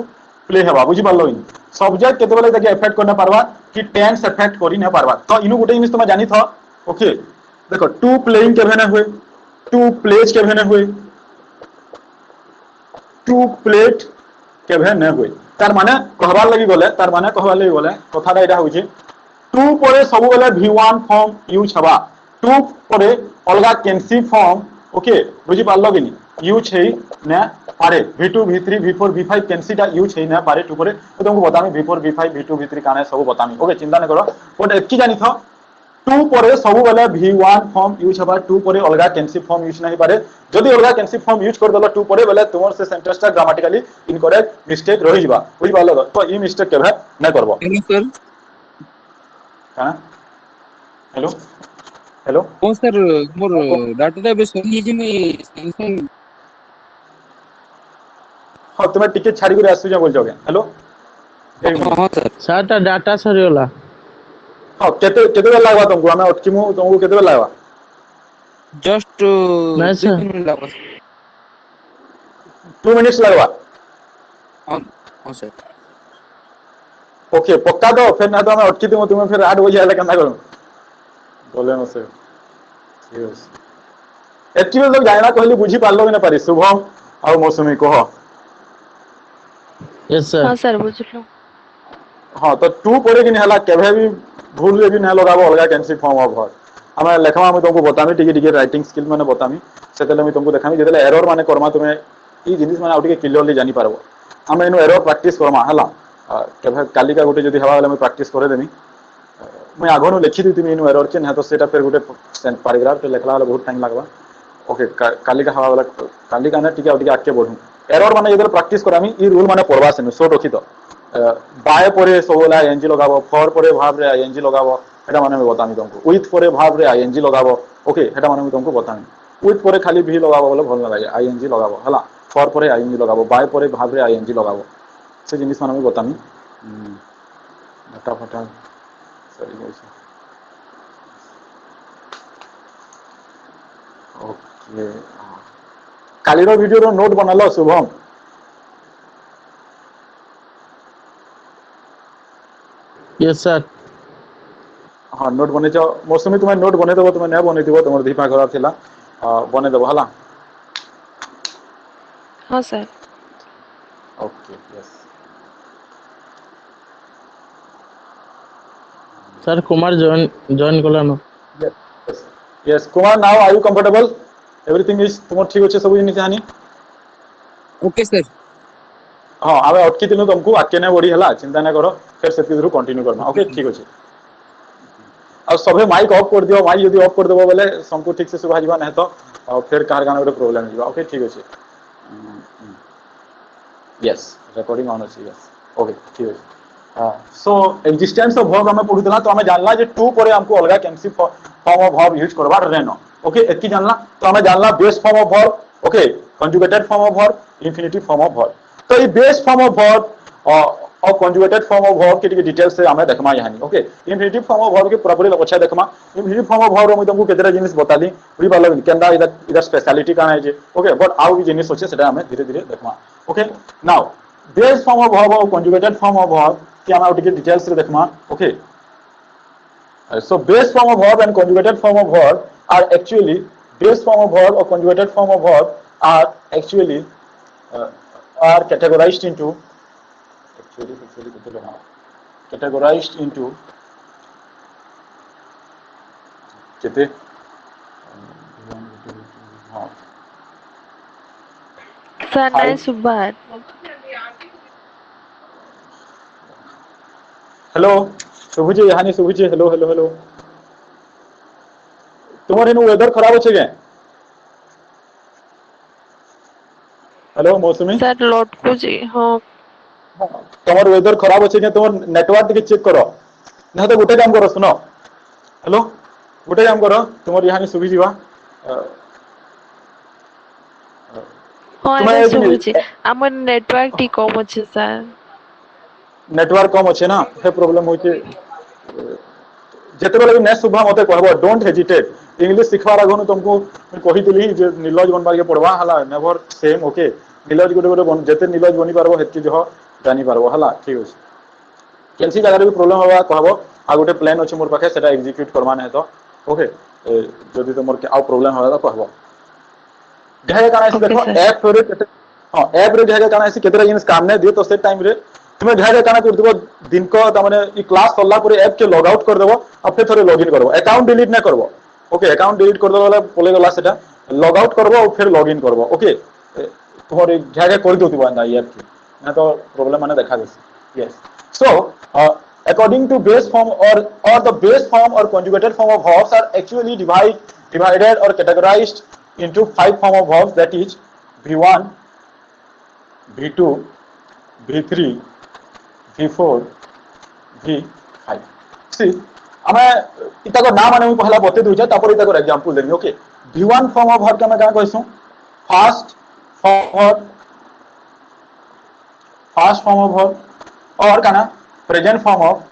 प्ले हवा बुझी पारलो इन सब्जेक्ट केते बेले ताके इफेक्ट करना पारबा कि टेंस इफेक्ट करि ना पारबा तो इनु गोटे जिनिस तुम जानि थो ओके देखो टू प्लेइंग केभे ना हुए टू प्लेज केभे ना हुए टू प्लेट केभे न हुए तार माने कहबार लगी गले तार माने कहबार लगी गले कथाटा एटा होउची टू परे सब बेले v1 फॉर्म यूज हवा टू परे अलगा कैंसी फॉर्म ओके बुझी पारलो कि यूज है ना पारे v2 v3 v4 v5 कैंसीटा use है ना पारे टू परे तो तुमको बतामी v4 v5 v2 v3 काने सब बतामी ओके चिंता न करो बट एतकी जानि थो टू परे सब बेले v1 फॉर्म यूज हवा टू परे अलगा कैंसी फॉर्म यूज नहीं पारे जदि अलगा कैंसी फॉर्म यूज कर दलो टू परे बेले तुमर से सेंटेंसटा ग्रामेटिकली इनकरेक्ट मिस्टेक रहि जिबा बुझी पारलो तो ई मिस्टेक केभे न करबो हेलो सर। हां हेलो हेलो हाँ सर मोर डाटा टा बे सही जे मैं सैमसंग हाँ तुम्हें टिके छाड़ी कर आसु जा बोल जोगे हेलो एक मिनट हाँ सर सार ता डाटा सरीगला। हाँ केते केते बेला लागबा तुमको हमें अटकीमु तुमको केते बेला लागबा जस्ट नहीं दुई सर। तीन मिनट लगा 2 मिनट्स लागबा हाँ हाँ सर। ओके पक्का दो फिर ना तो हमें अटकी दिमु तुम्हें फिर 8 बजे आले केना करू बोले न से ठीक है एतकी बेला जायना कहली बुझी पारलो कि ना पारी शुभम और मौसमी कहो यस सर। ହଁ ସାର୍ ବୁଝିଲୁ। हाँ तो टू पड़े कि नहीं हला केभे भी भूल रे भी नहीं लगाबो अलगा कैंसी फॉर्म ऑफ भर हमें लेखमा हम तुमको बतामी टिके टिके राइटिंग स्किल माने बतामी सेतेले मैं तुमको देखामी जेतेले एरर माने करमा तुम्हें ई जिनिस माने आउटिके क्लियरली जानि पारबो हम एनु एरर प्रैक्टिस करमा हला केभे कालिका गुटे जदी हवा वाला मैं प्रैक्टिस करे देमी मैं आगोनु लिखि दी तुमी एनु एरर के ना तो सेटा फिर गुटे पैराग्राफ पे लिखला वाला बहुत टाइम लागबा ओके कालिका हवा वाला कालिका ना टिके आउटिके आके बढ़ू एरर माने जेतेले प्रैक्टिस करामी ई रूल माने पढ़वा सेनु सो रखि तो बाय परे सबला आईएनजी लगाबो फॉर परे भाव रे आईएनजी लगाबो एटा माने मैं बतामी तुमको विथ परे भाव रे आईएनजी लगाबो ओके एटा माने मैं तुमको बतामी विथ परे खाली भी लगाबो बोले भल न लागे आईएनजी लगाबो हला फॉर परे आईएनजी लगाबो बाय परे भाव रे आईएनजी लगाबो से जिनिस माने मैं बतामी फटा सरी गइछ ओके कालीरो वीडियो रो नोट बनालो शुभम यस सर। हाँ नोट बने मौसमी तुम्हें नोट बने देव तुम्हें नहीं बने तुम दीपा खराब थी बने देव है ହଁ sir. Okay yes sir Kumar join कला न। Yes yes Kumar now are you comfortable everything is तुम ठीक अच्छे सब जिन कहानी ओके सर। हाँ आम अटकी दिलु तुमको आगे नहीं बढ़ी है चिंता नहीं कर फिर से कंटिन्यू करना ओके ठीक अच्छे और सभी माइक ऑफ कर दियो माइक यदि ऑफ कर देबो बोले सबको ठीक से सुभा जीवा नहीं तो और फिर कार गाना गोटे प्रॉब्लम जीवा ओके ठीक अच्छे यस रिकॉर्डिंग ऑन अच्छे यस ओके ठीक है सो एक्जिस्टेंस ऑफ वर्ब हमें पढ़ुला तो हमें जानला जे टू पर हमको अलग कैंसी फॉर्म ऑफ वर्ब यूज करबार रहनो ओके एतकी जानला तो हमें जानला base form of verb okay conjugated form of verb infinitive form of verb तो ये बेस फॉर्म ऑफ वर्ब और कंजुगेटेड फॉर्म ऑफ वर्ब के डिटेल्स से हमें देखमा यहानी okay infinitive form of verb के पूरा पूरी अच्छा देखमा इंफिनिटिव फॉर्म ऑफ वर्ब मैं तुमको केतरा जिनिस बताली बुझी पालो केंदा इधर इधर स्पेशलिटी काना है जे ओके बट आउ भी जिनिस होचे सेटा हमें धीरे धीरे देखमा okay now base form of verb और कंजुगेटेड फॉर्म ऑफ वर्ब कि हम आउटिके डिटेल्स रे देखमा okay so base form of verb and conjugated form of verb are actually base form of verb or conjugated form of verb are actually are categorized into categorized into कितने हाँ sir नाଇଁ 5 ସୁବାର୍ hello शुभुची हानि शुभुची hello hello hello तुमर इन weather खराब अच्छे के hello मौसुमी sir ଲଟକୁଛି ହଁ तुमर weather खराब अच्छे के तुमर नेटवर्क टिके चेक करो नहीं तो गोटे काम करो सुनो हेलो गोटे काम करो तुमर यहाँ सुबी जीवा ହଁ तुम्हें ଏବେ ଶୁଭୁଛି ଆମର ନେଟୱାର୍କ ଟିକେ କମ୍ ଅଛି ସାର୍ नेटवर्क कम अच्छे ना हे प्रॉब्लम होचे ଯେତେବେଳେ ବି ନେକ୍ସଟ ଶୁଭା ମତେ କହିବ ଡୋଣ୍ଟ ହେଜିଟେଟ୍ ଇଂଲିଶ ଶିଖିବାର ଆଗରୁ ତୁମକୁ ମୁଁ କହିଥିଲି ଯେ ନିଲଜ ବନବାକେ ପଡବା ହେଲା ନେଭର ସେମ୍ ଓକେ ନିଲଜ ଗୋଟେ ଗୋଟେ ଯେତେ ନିଲଜ ବନି ପାରବ ହେତକି ଜହ ଜାନି ପାରବ ହେଲା ଠିକ ଅଛି କେନସି ଜାଗାରେ ବି ପ୍ରୋବ୍ଲେମ ହବା କହିବ ଆଉ ଗୋଟେ ପ୍ଲାନ୍ ଅଛି ମୋର ପାଖେ ସେଟା ଏକ୍ଜିକ୍ୟୁଟ କରବା ନାହିଁ ତ ଓକେ ଯଦି ତୁମର ଆଉ ପ୍ରୋବ୍ଲେମ ହବା ତ କହିବ ଯାହା କାଣା ଅଛି ଓକେ ଦେଖ ସାର୍ ଆପ ରେ କେତେ ହଁ ଆପ ରେ ଯାହା କାଣା ଅଛି କେତେଟା ଜିନିଷ କାମ ନାହିଁ ଦିଅ ତ ସେ ଟାଇମ ରେ तुम्हें ढाई काना कर देबो दिन को तमने ई क्लास सरला पर ऐप के लॉग आउट कर देबो अब फिर थोड़े लॉगिन करबो अकाउंट डिलीट ना करबो ओके अकाउंट डिलीट कर देबो वाला पले गला सेटा लॉग आउट करबो और फिर लॉगिन करबो ओके तुम्हारे ढाई कर दोतिबो ना ऐप के ना तो प्रॉब्लम माने देखा देसी yes so according to base form or the base form or conjugated form of verbs are actually divided or categorized into five form of verbs that is v1 v2 v3 v4 v5 see ଆମେ इताको नाम माने पहला बते दूचा तापर इताको example देनी okay v1 form of verb के मैं क्या कहसु फास्ट फॉर्म ऑफ वर्ब और काना present form of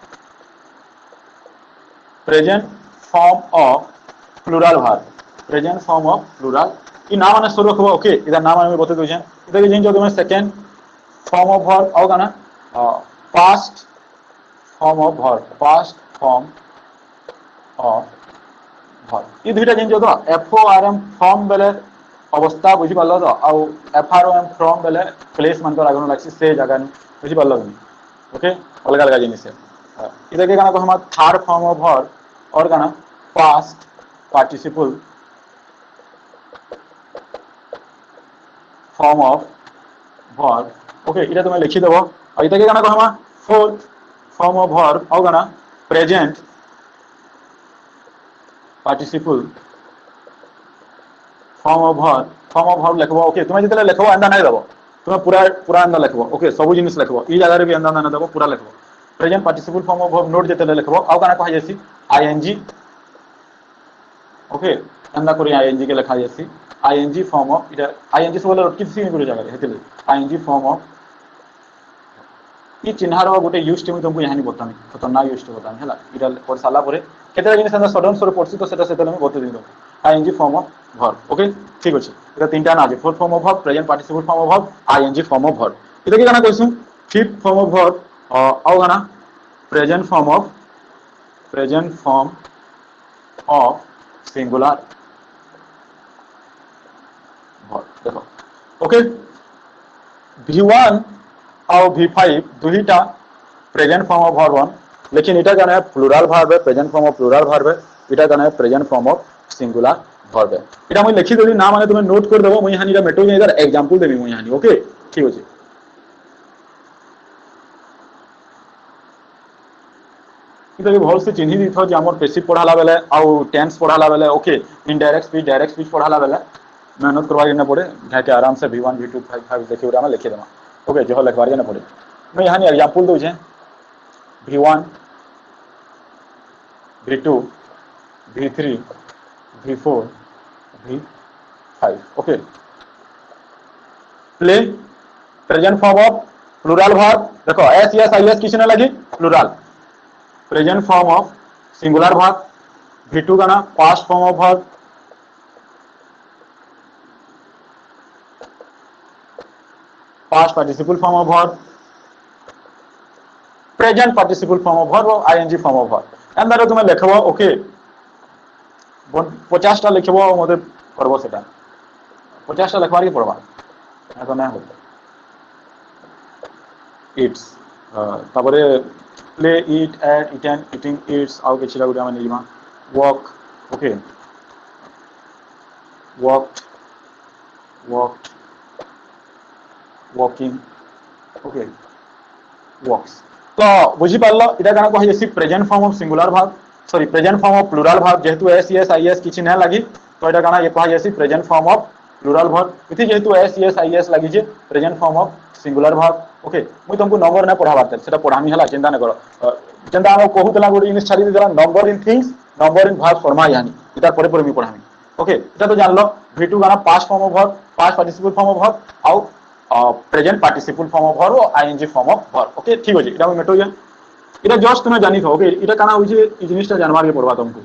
plural verb present form of plural ई नाम माने शुरू रखबो ओके इधर नाम माने बते दूचा इधर जिन जो तुम्हें सेकंड फॉर्म ऑफ वर्ब और काना past form of verb past form of verb ये दुईटा जिन जो तो FORM फॉर्म बेले अवस्था बुझी पालो तो आउ FROM फ्रॉम बेले प्लेस मन तो लागनो लागसी से जगह बुझी पालो ओके अलग अलग जिनिस है इधर के गाना को हम थर्ड फॉर्म ऑफ वर्ब और गाना past participle form of verb okay इधर तुम्हें लिखी देबो और इधर के गाना को हम फोर्थ फॉर्म ऑफ वर्ब और गाना present participle form of verb लिखबो ओके तुम्हें जितले लिखबो अंदा नहीं देबो तुम्हें पूरा पूरा अंदा लिखबो ओके सब जिनिस लिखबो ई जगह रे भी अंदा ना देबो पूरा लिखबो present participle form of verb note जितले लिखबो और गाना कह जैसी आईएनजी ओके अंदा करी आईएनजी के लिखा जैसी आईएनजी फॉर्म ऑफ इधर आईएनजी से बोले किसी नहीं पूरी जगह रे हेतले आईएनजी फॉर्म ऑफ ये चिन्हार गोटे यूज टे तुमको यहाँ बतानी खतरनाक यूज टे बतानी है इटा कर सारा पर केते जिनिस सडन सर पड़सी तो सेटा सेटा मैं बते दिन ING form of verb okay ठीक अछि इटा तीनटा ना fourth form of verb present participle form of verb ING form of verb इटा के गाना कहसु फिफ्थ फॉर्म ऑफ वर्ब और गाना present form of singular verb देखो ओके v1 और v5 दुहीटा present form of verb one लेकिन इटा गाना है प्लूरल वर्ब है present form of plural verb है इटा गाना है present form of singular verb है इटा मैं लिखि देली ना माने तुमे नोट कर देबो मैं यहाँ इटा मेटो इधर एग्जांपल देबी मैं यहाँ ओके ठीक अछि इटा भी बहुत से चिन्ही दी थो जे हमर पैसिव पढ़ाला बेले आ टेंस पढ़ाला बेले ओके इनडायरेक्ट स्पीच पढ़ाला बेले मेहनत करवा ना पड़े ढाके आराम से v1 v2 5 देखि उरा में लिखि देमा ओके जो लिखवार ना पड़े मैं यहाँ एग्जांपल दो v1 v2 v3 v4 v5 okay play present form of plural verb देखो एस यस आई एस किसी ने लगी plural present form of singular verb v2 गाना past form of verb past participle form of verb present participle form of verb और ing form of verb एंदर तुम लिखबो okay 50 टा लिखबो मते करबो सेटा 50 टा लिखवार के पड़बा तो ना हो इट्स तबरे play eat ate eaten eating it's आउ केछिला गुडा माने लिमा walk okay walk walked, walking, okay, walks. तो बुझी पारल इटा काना कहि जैसी प्रेजेंट फॉर्म ऑफ सिंगुलर भाग sorry present form of plural भाग जेहेतु एस एस आई एस किछि न लागी तो इटा काना ये कहि जैसी प्रेजेंट फॉर्म ऑफ प्लुरल भाग इति जेहेतु एस एस आई एस लागी जे प्रेजेंट फॉर्म ऑफ सिंगुलर भाग ओके मुई तुमको नंबर ना पढ़ाबार सेटा पढ़ामी हला चिंता न करो जेंदा हम कहूतला गोडी जिनिस छाडी देला number in things number in भाग फॉर्मा यानी इता परे परे मी पढ़ामी ओके इटा तो जान लो V2 गाना past form of verb past participle form of verb आउ present participle form of verb और ING form of verb okay ठीक हो जी इटा मेटो या इटा जस्ट तुम जानी थो ओके इटा काना होई जे इ जिनिसटा जानबार के पड़वा तुमको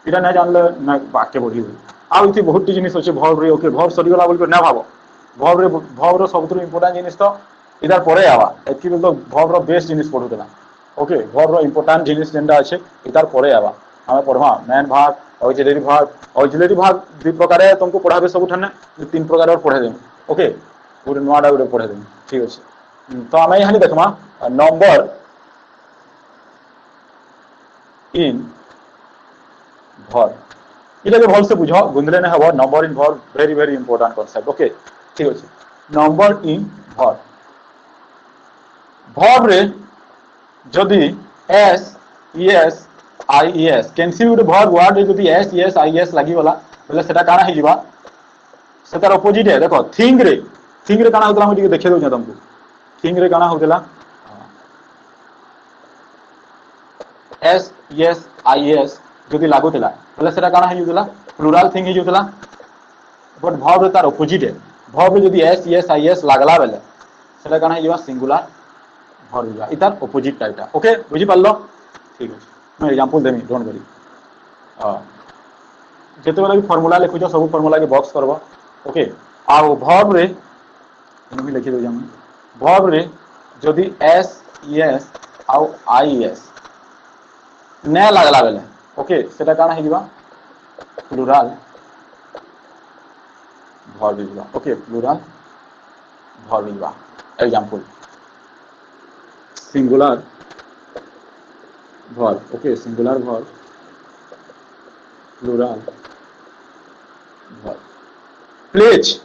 इटा ना जानले ना वाक्य बढ़ी हुई आउ इति बहुत जिनिस अछि वर्ब रे ओके वर्ब सरी गला बोल के ना भाबो वर्ब रो सबथुर इंपोर्टेंट जिनिस तो इधर परे आवा एतकी तो वर्ब रो बेस्ट जिनिस पढुतला ओके वर्ब रो इंपोर्टेंट जिनिस जेंडा अछि इधर परे आवा हमें पढ़वा मैन भाग ऑक्सिलरी भाग दुई प्रकार तुमको पढ़ाबे सब ठाने तीन प्रकार और पढ़े देम ओके गोटे नुआटा गोटे पढ़े देम ठीक अछि तो आमे यहाँ देखमा नंबर इन भर इटा के भल से बुझ गुंदले ने हबो नंबर इन भर very very important concept okay ठीक अछि नंबर इन भर भर रे जदि S S I S cancel गोटे भर वर्ड रे जदि एस एस आई एस लागि वाला बोले सेटा काना हे जिबा सेटार ऑपोजिट है देखो थिंग रे काना होतला हम देखे दउ तुमको थिंग रे काना होतला एस एस आई एस जदि लागू थिला बोले सेटा काना हे जुतला प्लुरल थिंग हे जुतला बट भाव रे तार ऑपोजिट है भाव रे जदि एस एस आई एस लागला बेले सेटा काना हे जिबा सिंगुलर भर जिबा इतार ऑपोजिट टाइपटा ओके बुझी पारलो ठीक है मैं एग्जांपल देमी डोंट वरी जेते बेला भी फार्मूला लिखुछ सब फार्मूला के बॉक्स करबा ओके आउ भर्ब रे इनमें लिखि दो हम भर्ब रे जदि एस एस आउ आई एस ने लागला बेले ओके सेटा काना हे जिबा प्लुरल भर्ब जिबा ओके प्लुरल भर्ब जिबा example singular verb okay singular verb plural verb plays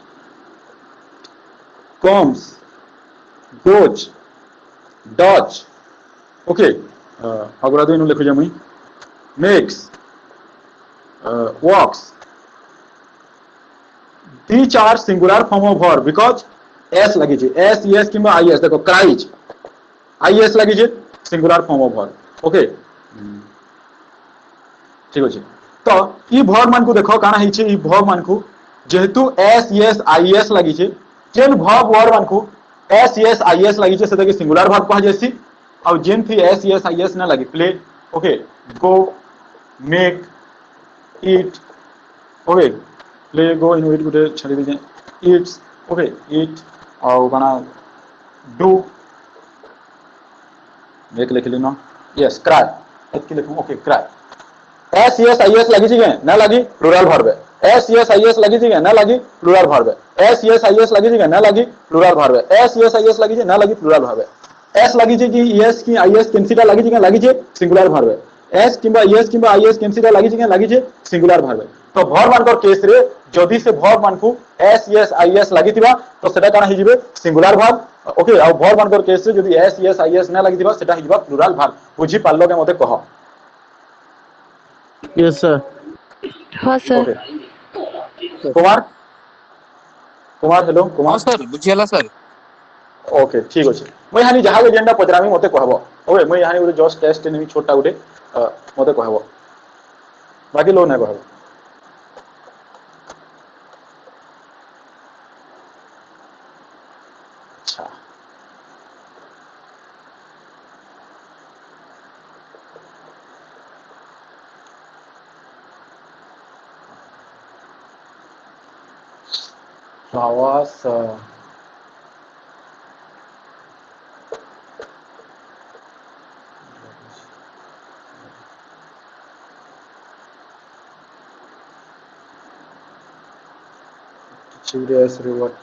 comes goes does okay agora do inu lekho jamui makes walks these are singular form of verb because s lagi je s yes kimba is देखो cries is lagi je singular form of verb okay ठीक अछि तो ई भर मान को देखो काना हिचे ई भर मान को जेहेतु एस एस आई एस लागि छे जेन भर वर्ड मान को एस एस आई एस लागि छे से के सिंगुलर भर कह जेसी और जेन थी एस एस आई एस ना लागि play okay go make eat okay play go in it गुटे छडी दे ईट्स ओके ईट और काना डू मेक लिख लेना यस क्राई एतकी लिखूं okay cry S S I S लगी छी ना लगी प्लुरल वर्ब है एस एस आई एस लगी छी ना लगी प्लुरल वर्ब है एस एस आई एस लगी छी ना लगी प्लुरल वर्ब है एस एस आई एस लगी छी ना लगी प्लुरल वर्ब है एस लगी छी कि एस की आई एस कैंसिटा लगी छी लगी छी सिंगुलर वर्ब है एस किंबा आई एस कैंसिटा लगी छी लगी छी सिंगुलर वर्ब है तो वर्ब मान केस रे जदि से वर्ब मान को एस एस आई एस लगी थिबा तो सेटा काना हि जिवे सिंगुलर वर्ब ओके आ वर्ब मान केस रे जदि एस एस आई एस ना लगी थिबा सेटा हि जिवा प्लुरल वर्ब बुझी पारलो के मते कह यस सर हाँ sir okay Kumar Kumar hello हाँ कुमार सर बुझियाला सर ओके ठीक अछि मैं हानि जहां एजेंडा पचरामी मते कहबो ओके मैं हानि उरे जस्ट टेस्ट नेमी छोटा उडे मते कहबो बाकी लो ना कहबो अच्छा flowers curious reward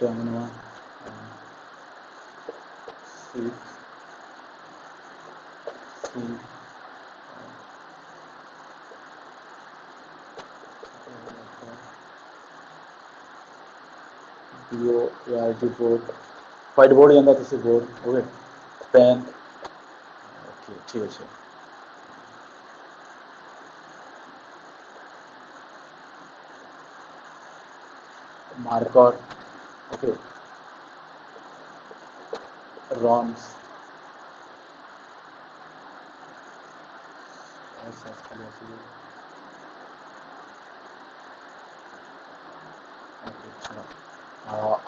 see see PO ART board white board and that is a board okay pen okay ঠিক আছে marker okay ROMs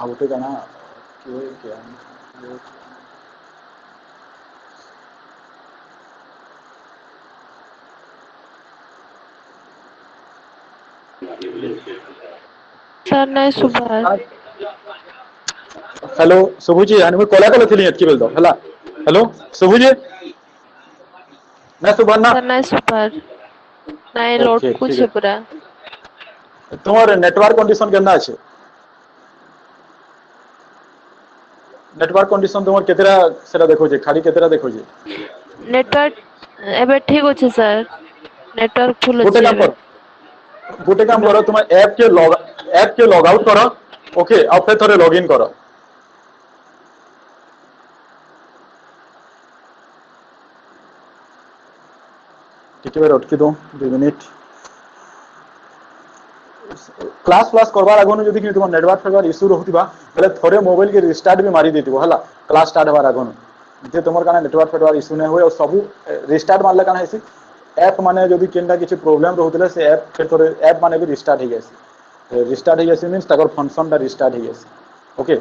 ଆଉ ଗୋଟେ କାଣା ସାର୍ ନାଇଁ ସୁଭାଷ हेलो शुभुजी आणि मी कोल्याकडे ଥିଲି ଏତକି ବେଳ ତ ହେଲା हेलो शुभुजी ନା ସୁଭାଷ ନା ସାର୍ ନାଇଁ ସୁଭାଷ ନାଇଁ ओके ठीक ଲଟକୁଛି ପୁରା है तुम्हारे नेटवर्क कंडीशन केना আছে नेटवर्क कंडीशन तुम्हार केतेरा सेटा देखौजे खाली केतेरा देखौजे नेटवर्क ଏବେ ଠିକ ଅଛି ସାର୍ नेटवर्क फुल गोटे ଅଛି काम ଏବେ करो गोटे काम करो तुम ऐप के लॉग आउट करो ओके और फिर थोड़े लॉग इन करो टिके बेर अटकी दो 2 मिनिट क्लास करबार आगनु जदि कि तुम नेटवर्क फेवर इश्यू रहउतिबा बेले थोड़े मोबाइल के रिस्टार्ट भी मारी देतिबो हला क्लास स्टार्ट हबार आगनु जे तुमर काना नेटवर्क फेवर इश्यू नै होय और सब रिस्टार्ट मारले काना हेसी ऐप माने जदि केनटा किछि प्रॉब्लम रहउतले से ऐप फिर थोड़े ऐप माने भी रिस्टार्ट हो जासी मीन्स ताकर फंक्शन टा रिस्टार्ट हो जासी ओके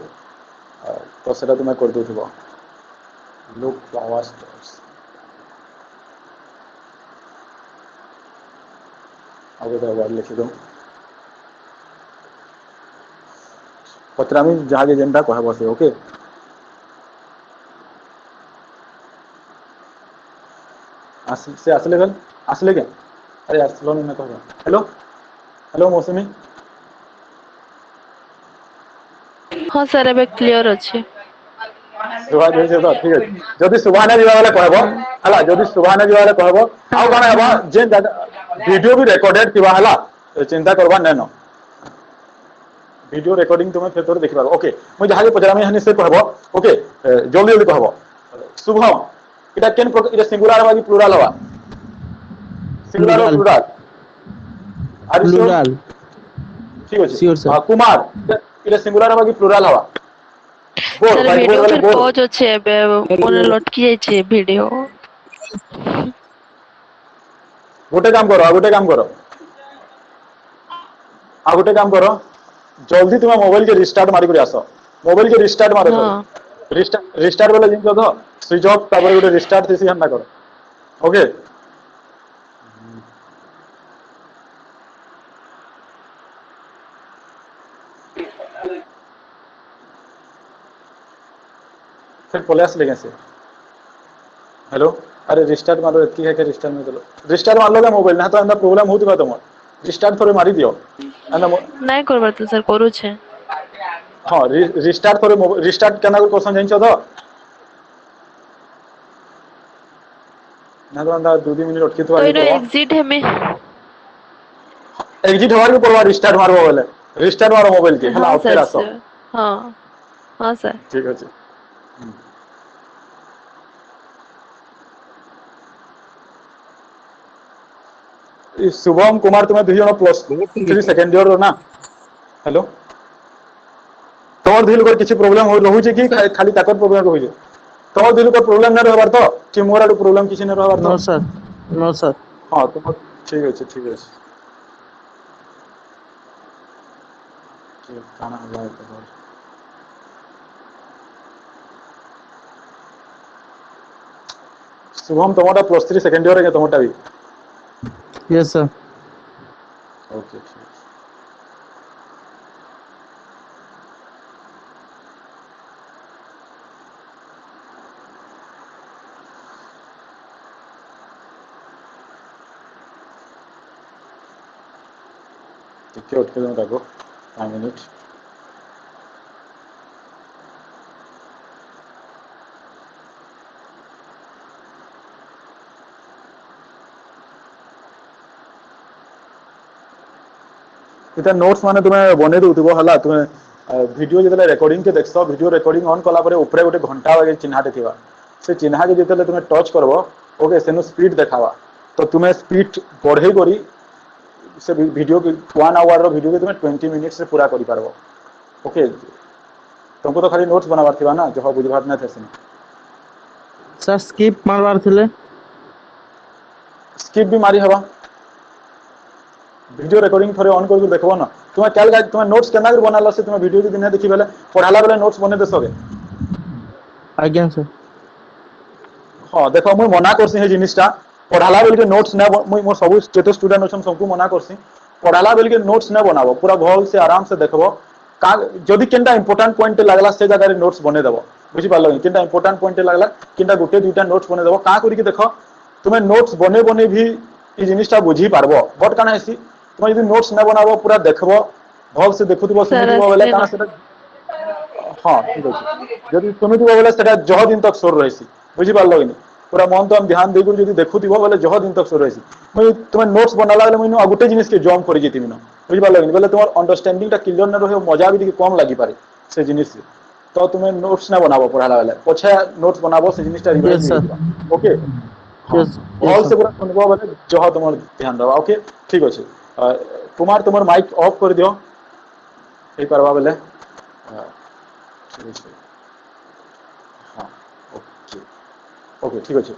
तो सेटा तुम कर दोथिबो लुक पावर स्टोर्स आगे तो वर्ड लिखि दो पत्रामी जहाज जेनटा कहब से ओके से आसले गल आसले के अरे आसलो नहीं कहब हेलो हेलो मौसमी ହଁ ସାର୍ ଏବେ କ୍ଲିୟର ଅଛି सुभा जोई तो ठीक है जदि सुभा ना जीवा वाला कहब हला जदि सुभा ना जीवा वाला कहब आउ काना हबा जे वीडियो भी रिकॉर्डेड थिबा हला चिंता करबा नेनो वीडियो रिकॉर्डिंग तुम्हें फिर तोर देखिबा ओके मु जहाज पचरामी हनी से कहब ओके जल्दी जल्दी कहब शुभम इटा केन इटा सिंगुलर हबा कि प्लुरल हबा सिंगुलर और Plural. Plural are you sure Plural. ठीक अछि Sure, sir. कुमार इटा सिंगुलर हबा कि प्लुरल हबा bore sir white board video वाले ଫିर बोर ପଜ ଅଛି ଏବେ ମୋର ଲଟକି ଯାଇଛି ଭିଡିଓ गोटे काम करो गोटे काम करो आ गोटे काम करो जल्दी तुम मोबाइल के रिस्टार्ट मारी कर आस मोबाइल के रिस्टार्ट मारो ହଁ थोड़े रिस्टार्ट वाला जिन तो स्विच ऑफ तापर गोटे रिस्टार्ट थी हन्ना करो ओके फिर पले आसले कैसे हेलो अरे रिस्टार्ट मारो इतनी है कि रिस्टार्ट में चलो रिस्टार्ट मार लो क्या मोबाइल ना तो अंदर प्रॉब्लम होती तुम रिस्टार्ट थोड़े मारी दियो ନାଇଁ करबार तो ସାର୍ କରୁଛେ हाँ रिस्टार्ट थोड़े रिस्टार्ट करना कोई क्वेश्चन जानिछ तो ना तो अंदर 2 मिनट अटकी तो ତ आगे ଏଇଟା करवा ଏକ୍ଜିଟ୍ ହେମି एग्जिट हमारे को पड़वा रिस्टार्ट मारबो बोले रिस्टार्ट मारो मोबाइल के हला ହଁ फिर ସାର୍ आसो ହଁ ହଁ ସାର୍ ठीक अछि शुभम कुमार तुम्हें दुई जन +3 सेकंड ईयर ना हेलो तोर दिल को किसी प्रॉब्लम हो रहउचे कि खाली ताकर प्रॉब्लम रहउचे तोर दिल को प्रॉब्लम न रहबार तो कि मोर आडू प्रॉब्लम किसी न रहबार तो No, sir. No, sir. हां तो ठीक अछि ठीक खाना होला तो शुभम तमोटा +3 सेकंड ईयर के तमोटा भी Yes, sir. ओके ठीक ଟିକେ ଅଟକି ଦઉં ତାକୁ 5 ମିନିଟ୍ इतना नोट्स माने तुम्हें बने दउथिबो हला तुम्हें वीडियो जो रेकर्डिंग के देखस वीडियो रेकर्डिंग ऑन कला ऊपर गोटे घंटा वाले चिन्हाटे थी से चिन्हा के जो तुम टच करब ओके सेनु स्पीड देखावा तो तुम्हें स्पीड बढ़े करी से वीडियो 1 आवर वीडियो के तुम्हें 20 मिनिट्स से पूरा कर पार ओके तुमको तो खाली नोट्स बनावार थी ना जो बुझार ना थे सर स्किप मारवार थिले स्किप भी मारी हवा वीडियो रिकॉर्डिंग थोड़े ऑन करके देखबो ना तुम्हें क्या लगा तुम्हें नोट्स केना कर बनाला से तुम्हें वीडियो के दिन देखि बेले पढ़ाला बेले नोट्स बने देसोगे आज्ञा सर हां देखो मुई मना करसी हे जिनिसटा पढ़ाला बेले के नोट्स ना मुई मोर सब जेते स्टूडेंट अछन सबको मना करसी पढ़ाला बेले के नोट्स ना बनाबो पूरा भल से आराम से देखबो का जदी केनटा इंपोर्टेंट पॉइंट लागला से जगह रे नोट्स बने देबो बुझि पालो केनटा इंपोर्टेंट पॉइंट लागला केनटा गुटे दुटा नोट्स बने देबो का करी के देखो तुम्हें नोट्स बने बने भी ई जिनिसटा बुझी पारबो बट काना हेसी तुम्हें यदि नोट्स न बनाबो पूरा देखबो भल से देखुतबो सुनिबो बेले काना सेटा हां ठीक अछि जदि सुनिबो बेले सेटा जह दिन तक सोर रहसी बुझि पारलो कि पूरा मन तो हम ध्यान देगुर जदि देखुतबो बेले जह दिन तक सोर रहसी मैं तुम्हें नोट्स बनाला बेले मैं गुटे जिनिस के जम्प करि जेति मिनो बुझि पारलो कि बेले तुम्हार अंडरस्टैंडिंग टा क्लियर न रहे मजा भी कम लागि पारे से जिनिस तो तुम्हें नोट्स न बनाबो पढ़ाला बेले पछे नोट्स बनाबो से जिनिसटा रिवाइज ओके भल से पूरा सुनबो बेले जह तुम्हार ध्यान देबा ओके ठीक अछि कुमार तुम्हार माइक ऑफ कर दियो ए परवा बेले ठीक अछि हां ओके ओके ठीक अछि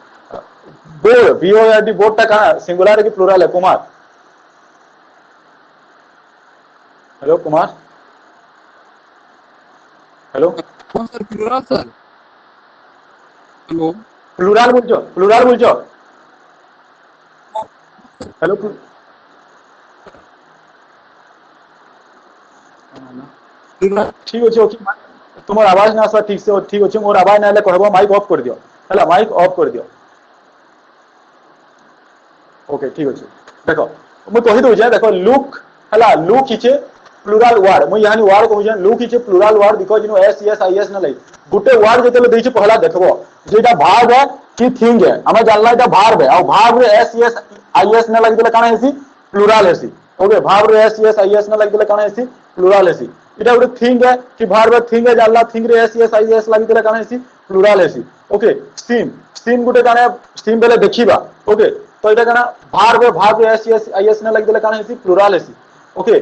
बोर्ड बीओआरडी बोर्ड ता कहां सिंगुलर है कि प्लुरल है कुमार हेलो कुमार हेलो कौन sir plural sir hello plural बोलछो हेलो ठीक अच्छे ओके तुम आवाज ना आसा ठीक से ठीक अच्छे मोर आवाज ना कहबो माइक ऑफ कर दियो हला माइक ऑफ कर दियो ओके ठीक अच्छे देखो मु कहि दउ जे देखो लुक हला लुक इचे प्लुरल वर्ड मु यानी वर्ड कहू जे लुक इचे plural word because you know S S I S ना लाई गुटे वर्ड जेते देइ छै पहला देखबो जेटा भाग है कि थिंग है हमें जानला एटा भाग है और भाग रे एस एस आई एस ना लागि देले काना हेसी प्लुरल हेसी ओके भाग रे एस एस आई एस ना लागि देले काना हेसी प्लुरल हेसी इटा गोटे थिंग है कि भार में थिंग है जानला थिंग रे एस एस आई एस लागि देले काना हेसी प्लुरल हेसी ओके सीन सीन गुटे काना सीन बेले देखिबा ओके तो इटा काना भार एस एस आई एस ना लागि देले काना हेसी प्लुरल हेसी ओके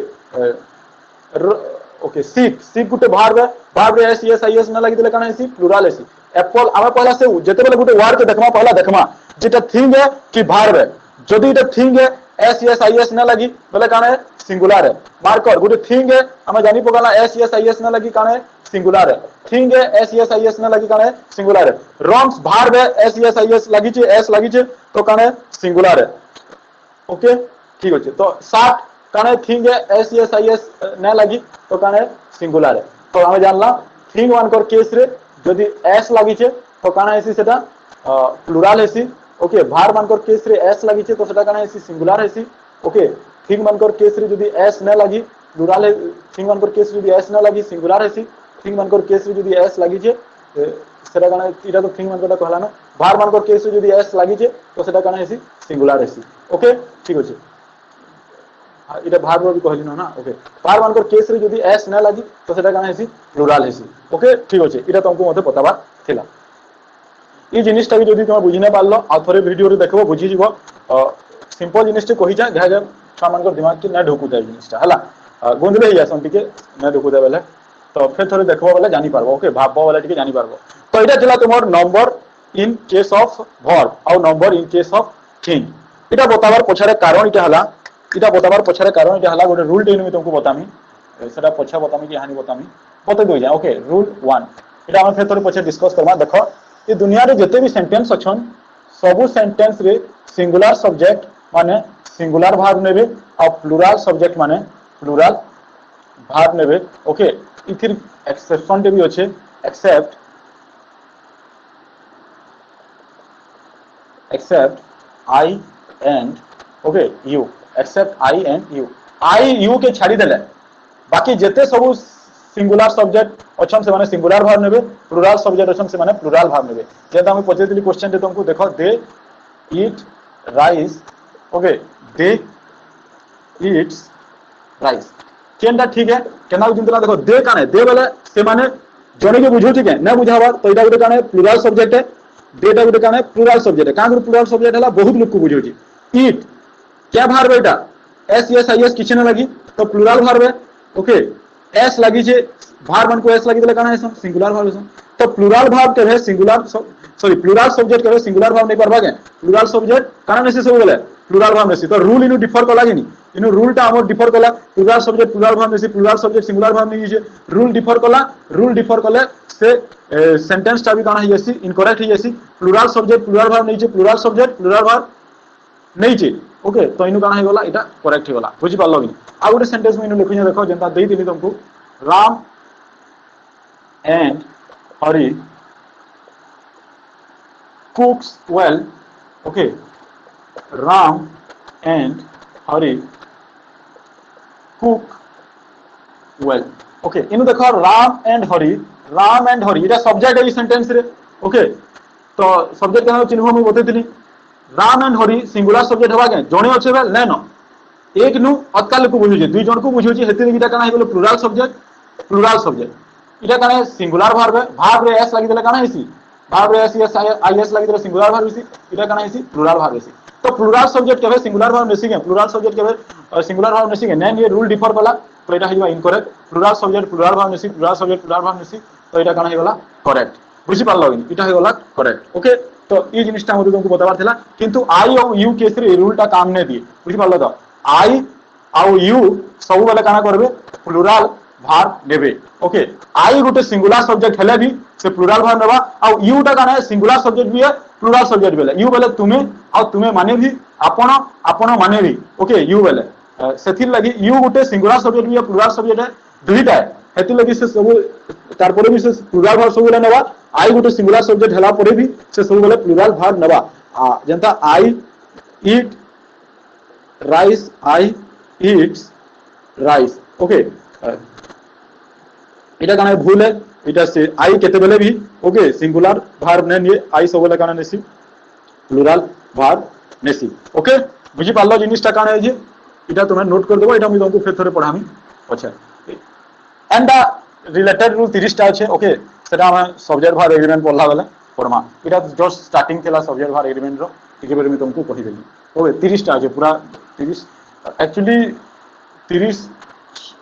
ओके सीप सीप गुटे भार एस एस आई एस ना लागि देले काना हेसी प्लुरल हेसी एप्पल आमे पहला से जेते बेले गुटे वर्ड के देखमा पहला देखमा जेटा थिंग है कि भार है जदि इटा थिंग है एस एस आई एस ना लागि बेले काना है सिंगुलर है मार्कर गुटे थिंग है हमें जानी पकाला एस एस आई एस ना लागि काना है सिंगुलर है थिंग है एस एस आई एस ना लागि काना है सिंगुलर है रॉन्ग्स भार है एस एस आई एस लागि छे एस लागि छे तो काना है सिंगुलर है ओके ठीक अछि तो 60 काने थिंग है एस एस आई एस ना लागि तो काने सिंगुलर है तो हमें जानला थिंग वन कर केस रे जदि एस लागि छे तो काना हेसी सेटा प्लुरल हेसी ओके भार मान कर केस रे एस लागि छे तो सेटा काना हेसी सिंगुलर हेसी ओके थिंग मान कर केस रे जदि एस ना लागि प्लुरल है थिंग मान कर केस रे जदि एस ना लागि सिंगुलर हेसी थिंग मान कर केस रे जदि एस लागि छे सेटा काना इटा तो थिंग मान कर कहला ना भार मान कर केस रे जदि एस लागि छे तो सेटा काना हेसी सिंगुलर हेसी ओके ठीक अछि इटा भार भी कहली ना ओके भार मान कर केस रे जदि एस ना लागि तो सेटा काना हेसी प्लुरल हेसी ओके ठीक अछि इटा तुमको मते पताबा थिला ई जिनिसटा भी जदि तुम बुझिने पारलो आ थोरे वीडियो रे देखबो बुझि जीवो सिंपल जिनिसटे कहि जा घा छा मान कर दिमाग के ना ढुकु जाय जिनिसटा हला गुंदले हिया सम टिके ना ढुकु दे बेले तो फिर थोरे देखबो बेले जानि पारबो ओके भाबो बेले टिके जानि पारबो तो इटा थिला तुमर number in case of verb और number in case of thing इटा बताबार पछारे कारण इटा हला इटा बताबार पछारे कारण इटा हला गोटे रूल टेन में तुमको बतामी सेटा पछा बतामी कि हानि बतामी बते दो जा ओके रूल 1 इटा हम फिर थोरे पछे डिस्कस करबा देखो ये दुनिया रे जते भी सेंटेंस अछन सबु सेंटेंस रे सिंगुलर सब्जेक्ट माने सिंगुलर भार्ब नेबे और प्लुरल सब्जेक्ट माने प्लुरल भार्ब नेबे ओके इथिर एक्सेप्शन टे भी अछि except I and okay you except I and you I you के छाड़ी देले बाकी जेते सब सिंगुलर सब्जेक्ट अछन से माने सिंगुलर भार्ब नेबे प्लुरल सब्जेक्ट अछन से माने प्लुरल भार्ब नेबे जेता हम पछेतली क्वेश्चन दे तुमको देखो they eat rice okay they eats rice केनटा ठीक है केना जिंतला देखो दे काने दे बेले से माने जने के बुझो ठीक है ना बुझावा तो इटा गुटे काने प्लुरल सब्जेक्ट है देटा गुटे काने प्लुरल सब्जेक्ट है का गुटे प्लुरल सब्जेक्ट हला बहुत लोग को बुझो छी ईट क्या भार बेटा एस एस आई एस किछ न लगी तो प्लुरल भार बे ओके एस लगी छे भार मन को एस लगी देले काना है सिंगुलर भार है तो प्लुरल भाव के है सिंगुलर सॉरी प्लुरल सब्जेक्ट के सिंगुलर भाव नहीं परबा के प्लुरल सब्जेक्ट काना नेसी सब बोले प्लुरल भाव नेसी तो रूल इनु डिफर कला कि इनु रूल टा हमर डिफर कला प्लुरल सब्जेक्ट प्लुरल भाव नेसी प्लुरल सब्जेक्ट सिंगुलर भाव नहीं जे रूल डिफर कले से सेंटेंस टा भी काना है येसी इनकरेक्ट है येसी प्लुरल सब्जेक्ट प्लुरल भाव नहीं जे प्लुरल सब्जेक्ट प्लुरल भाव नहीं जे ओके तो इनु काना है गला एटा करेक्ट है गला बुझि पालो कि आ गुटे सेंटेंस में इनु लिखि देखो जेंता देई दिनी तुमको Ram and Hari cooks well. Okay, Ram and Hari cook well. Okay, इनु देखो Ram and Hari इटा सब्जेक्ट है इस सेंटेंस रे. Okay, तो सब्जेक्ट केना चिन्ह हम बतेतिनी Ram and Hari singular subject हवा के जणे अच्छे बेल नै न एक नु अतकाल को बुझुची दुई जण को बुझुची हेति इटा काना हेलो प्लुरल सब्जेक्ट इटा काने सिंगुलर भार्ब रे एस लगी देले काना हेसी भार्ब रे एस एस आई एस लगी देले सिंगुलर भार्ब हेसी इटा काना हेसी प्लुरल भार्ब हेसी तो प्लुरल सब्जेक्ट केबे सिंगुलर भार्ब नेसी के प्लुरल सब्जेक्ट केबे सिंगुलर भार्ब नेसी के नैन ये रूल डिफर कला तो इटा हिबा incorrect plural subject plural verb नेसी प्लुरल सब्जेक्ट प्लुरल भार्ब नेसी तो इटा काना हिगला करेक्ट बुझि पारलो इटा हिगला करेक्ट ओके तो ई जिनिसटा मते तुमको बताबार थिला किंतु आई और यू केस रे रूल टा काम ने दिए बुझि पारलो तो आई और यू सब बेले काना करबे प्लुरल भार नेबे ओके आई गोटे सिंगुलर सब्जेक्ट हेले भी से प्लुरल भार नेबा आ यू टा काना सिंगुलर सब्जेक्ट भी है प्लुरल सब्जेक्ट बेले यू बेले तुमे आ तुमे माने भी आपण माने भी ओके यू बेले सेथिर लगी यू गोटे सिंगुलर सब्जेक्ट भी है प्लुरल सब्जेक्ट है दुईटा है हेति लगी से सब तार परे भी से प्लुरल भार सब बेले नेबा आई गोटे सिंगुलर सब्जेक्ट हला परे भी से सब बेले प्लुरल भार नेबा जेंता I eat rice I eats rice okay इटा काना भूल है इटा से आई केते बेले भी ओके सिंगुलर भार्ब ने निये आई सब बेले काना नेसी प्लुरल भार्ब नेसी ओके बुझी पारलो जिनिसटा काना है जे इटा तुमे नोट कर देबो इटा मु तुमको फेर थोड़े पढामी अच्छा एंड द रिलेटेड रूल 30 टा আছে ओके सेटा हम सब्जेक्ट भार्ब एग्रीमेंट पढला बेले पढमा इटा जस्ट स्टार्टिंग थिला सब्जेक्ट भार्ब एग्रीमेंट रो ठीक है मैं तुमको कहि देली ओके 30 टा আছে पूरा 30 एक्चुअली 30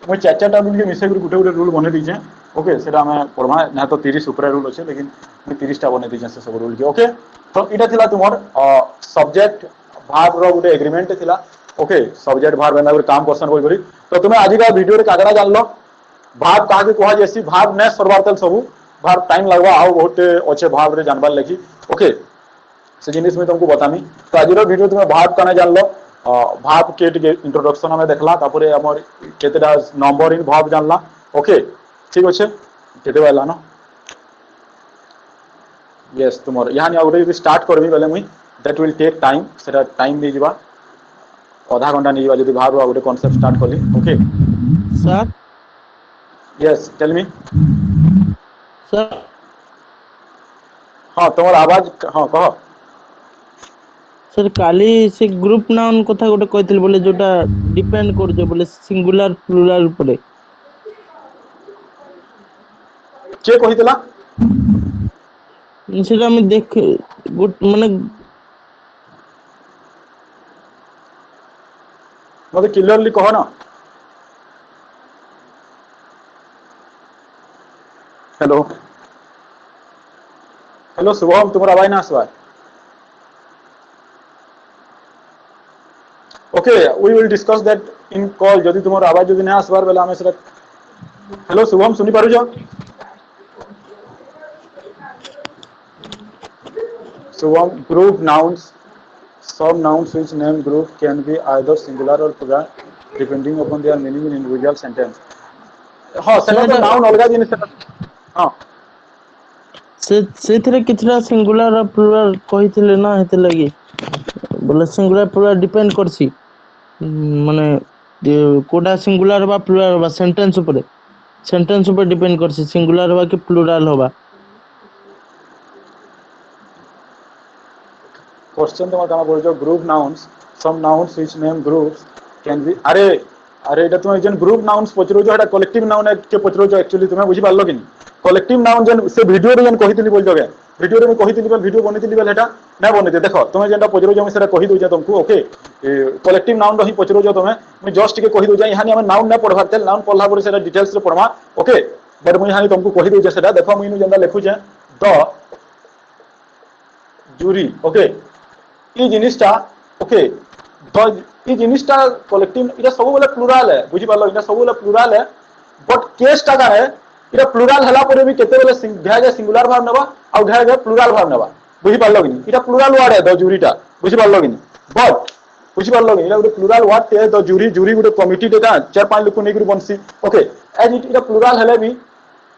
मैं चाचा मिल के मिसे गुटे गुटे रूल बने दीजे ओके सेटा हमें पढ़वा ना तो 30 ऊपर रूल अच्छे लेकिन मैं 30 टा बने दीजे से सब रूल के ओके तो इटा थिला तुमर सब्जेक्ट भार्ब रो गुटे एग्रीमेंट थिला ओके सब्जेक्ट भार्ब बना काम क्वेश्चन होई करी तो तुमे आज का वीडियो रे कागड़ा जान लो भार्ब काहे कहा जैसी भार्ब ने सरवारतल सब भार्ब टाइम लगवा आओ बहुत अच्छे भार्ब रे जानबार लगी ओके से जिनिस में तुमको बतामी तो आज रो वीडियो तुमे भार्ब काने जान लो भाव के इंट्रोडक्शन हमें देखला तापरे हमर केतेटा नंबर इन भाव जानला ओके ठीक अच्छे केते वाला न यस तुमर यानी ऑलरेडी स्टार्ट करबी बेले मुई दैट विल टेक टाइम सेटा टाइम दे जिबा आधा घंटा नहीं जिबा जदी भाव गोटे कांसेप्ट स्टार्ट करली okay sir yes tell me sir हां तुमर आवाज हां कहो सर काली से ग्रुप नाउन कथा गोटे कहथिल बोले जोटा डिपेंड कर बोले सिंगुलर प्लुरल ऊपर के कहितला सेटा मैं देख माने मते क्लियरली कहो ना हेलो हेलो शुभम तुम्हारा आवाज ना आसवा okay we will discuss that in call जदि तुम्हारा आवाज जदि ना आसबार बेला हमें सेटा हेलो शुभम सुनी पारु जो Shubham group nouns some nouns which name group can be either singular or plural depending upon their meaning in individual sentence हां सेटा तो नाउन अलगा जिनिस हां से कितना सिंगुलर और प्लुरल कहिथिले ना हेते लगी बोले सिंगुलर प्लुरल डिपेंड करसी माने कोडा सिंगुलर बा प्लुरल बा सेंटेंस ऊपर डिपेंड करसी सिंगुलर बा कि प्लुरल होबा क्वेश्चन तुम्हारा कहां बोल जो group nouns some nouns which name groups can be अरे अरे एटा तुम जन ग्रुप नाउन्स पचरो जो एटा कलेक्टिव नाउन के पचरो जो एक्चुअली तुम बुझी पारलो कि कलेक्टिव नाउन जन से वीडियो रे जन कहितली बोल जगे वीडियो रे मैं कहितली बेल वीडियो बनेतली बेल एटा ना बनेते देखो तुम जेनटा पचरो जो मैं सेटा कहि दोजा तुमको ओके कलेक्टिव नाउन रही पचरो जो तुम मैं जस्ट के कहि दोजा यहानी हम नाउन ना पढ़बार तेल नाउन पढ़ला पर सेटा डिटेल्स रे पढ़मा ओके बट मैं यहानी तुमको कहि दोजा सेटा देखो मैं जेनटा लिखु जे द जूरी ओके ई जिनिसटा ओके तो ये जिनिसटा कलेक्टिव इटा सब बोले प्लुराल है बुझी पालो इटा सब बोले प्लुराल है बट केसटा का है इटा प्लुराल हला परे भी केते बोले घागे सिंगुलर भाव नेबा आ घागे प्लुराल भाव नेबा बुझी पालो कि इटा प्लुराल वर्ड है द जूरीटा बुझी पालो कि बट बुझी पालो कि इटा प्लुराल वर्ड ते the jury jury Gute committee Deka चार पांच लोक नेगिर बनसी ओके एज इटा प्लुराल हले भी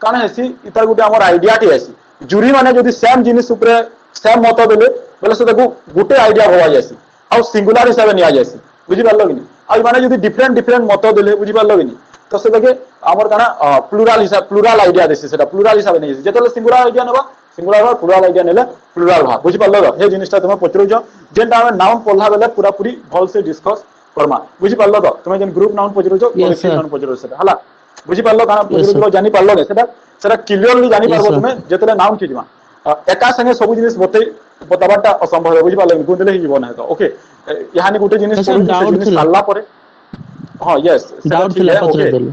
काना हेसी इतार गुटे हमर आइडिया टी हेसी जूरी माने जदी सेम जिनिस ऊपर सेम मत देले बोले से देखो गुटे आइडिया होवा जायसी आ सिंगुलर हिसाब नि आ जायसी बुझी पारलो कि आ माने जदी डिफरेंट डिफरेंट मत देले बुझी पारलो कि तो से देखे हमर काना प्लुराल हिसाब प्लुराल आइडिया देसी सेटा प्लुराल हिसाब नै जेतले सिंगुलर आइडिया नेबा सिंगुलर भाव प्लुराल आइडिया नेले प्लुराल भाव बुझी पारलो हे जिनिसटा तुम पचरो जो जेनटा हम नाउन पढ़ला बेले पूरा पूरी भल से डिस्कस करमा बुझी पारलो तो तुम जेन ग्रुप नाउन पचरो जो कलेक्टिव नाउन पचरो सेटा हला बुझी पारलो काना पचरो जो जानि पारलो सेटा सेटा क्लियरली जानि पारबो तुम जेतले नाउन थिजिमा एका संगे सब जिनिस बताबाटा असंभव है बुझी पारलो गुंदले ही जीवन है तो ओके यहानी गुटे जिनिस जिनिस साला परे हां यस डाउट थिला पचरे देले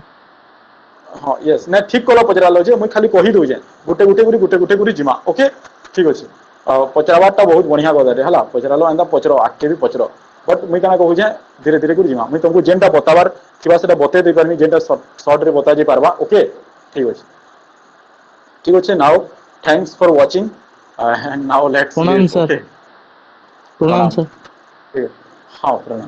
हां यस ना ठीक कलो पचरालो जे मैं खाली कहि दउ जे गुटे गुरी जिमा ओके ठीक अछि पचराबाटा बहुत बढ़िया गदारे हला पचरालो एंदा पचरो आके भी पचरो बट मैं कना कहू जे धीरे धीरे गुरी जिमा मैं तुमको जेनटा बताबार किबा सेटा बते दे परमी जेनटा शॉर्ट रे बता जे पारबा ओके ठीक अछि now thanks for watching and now let's प्रणाम सर okay प्रणाम सर हाँ प्रणाम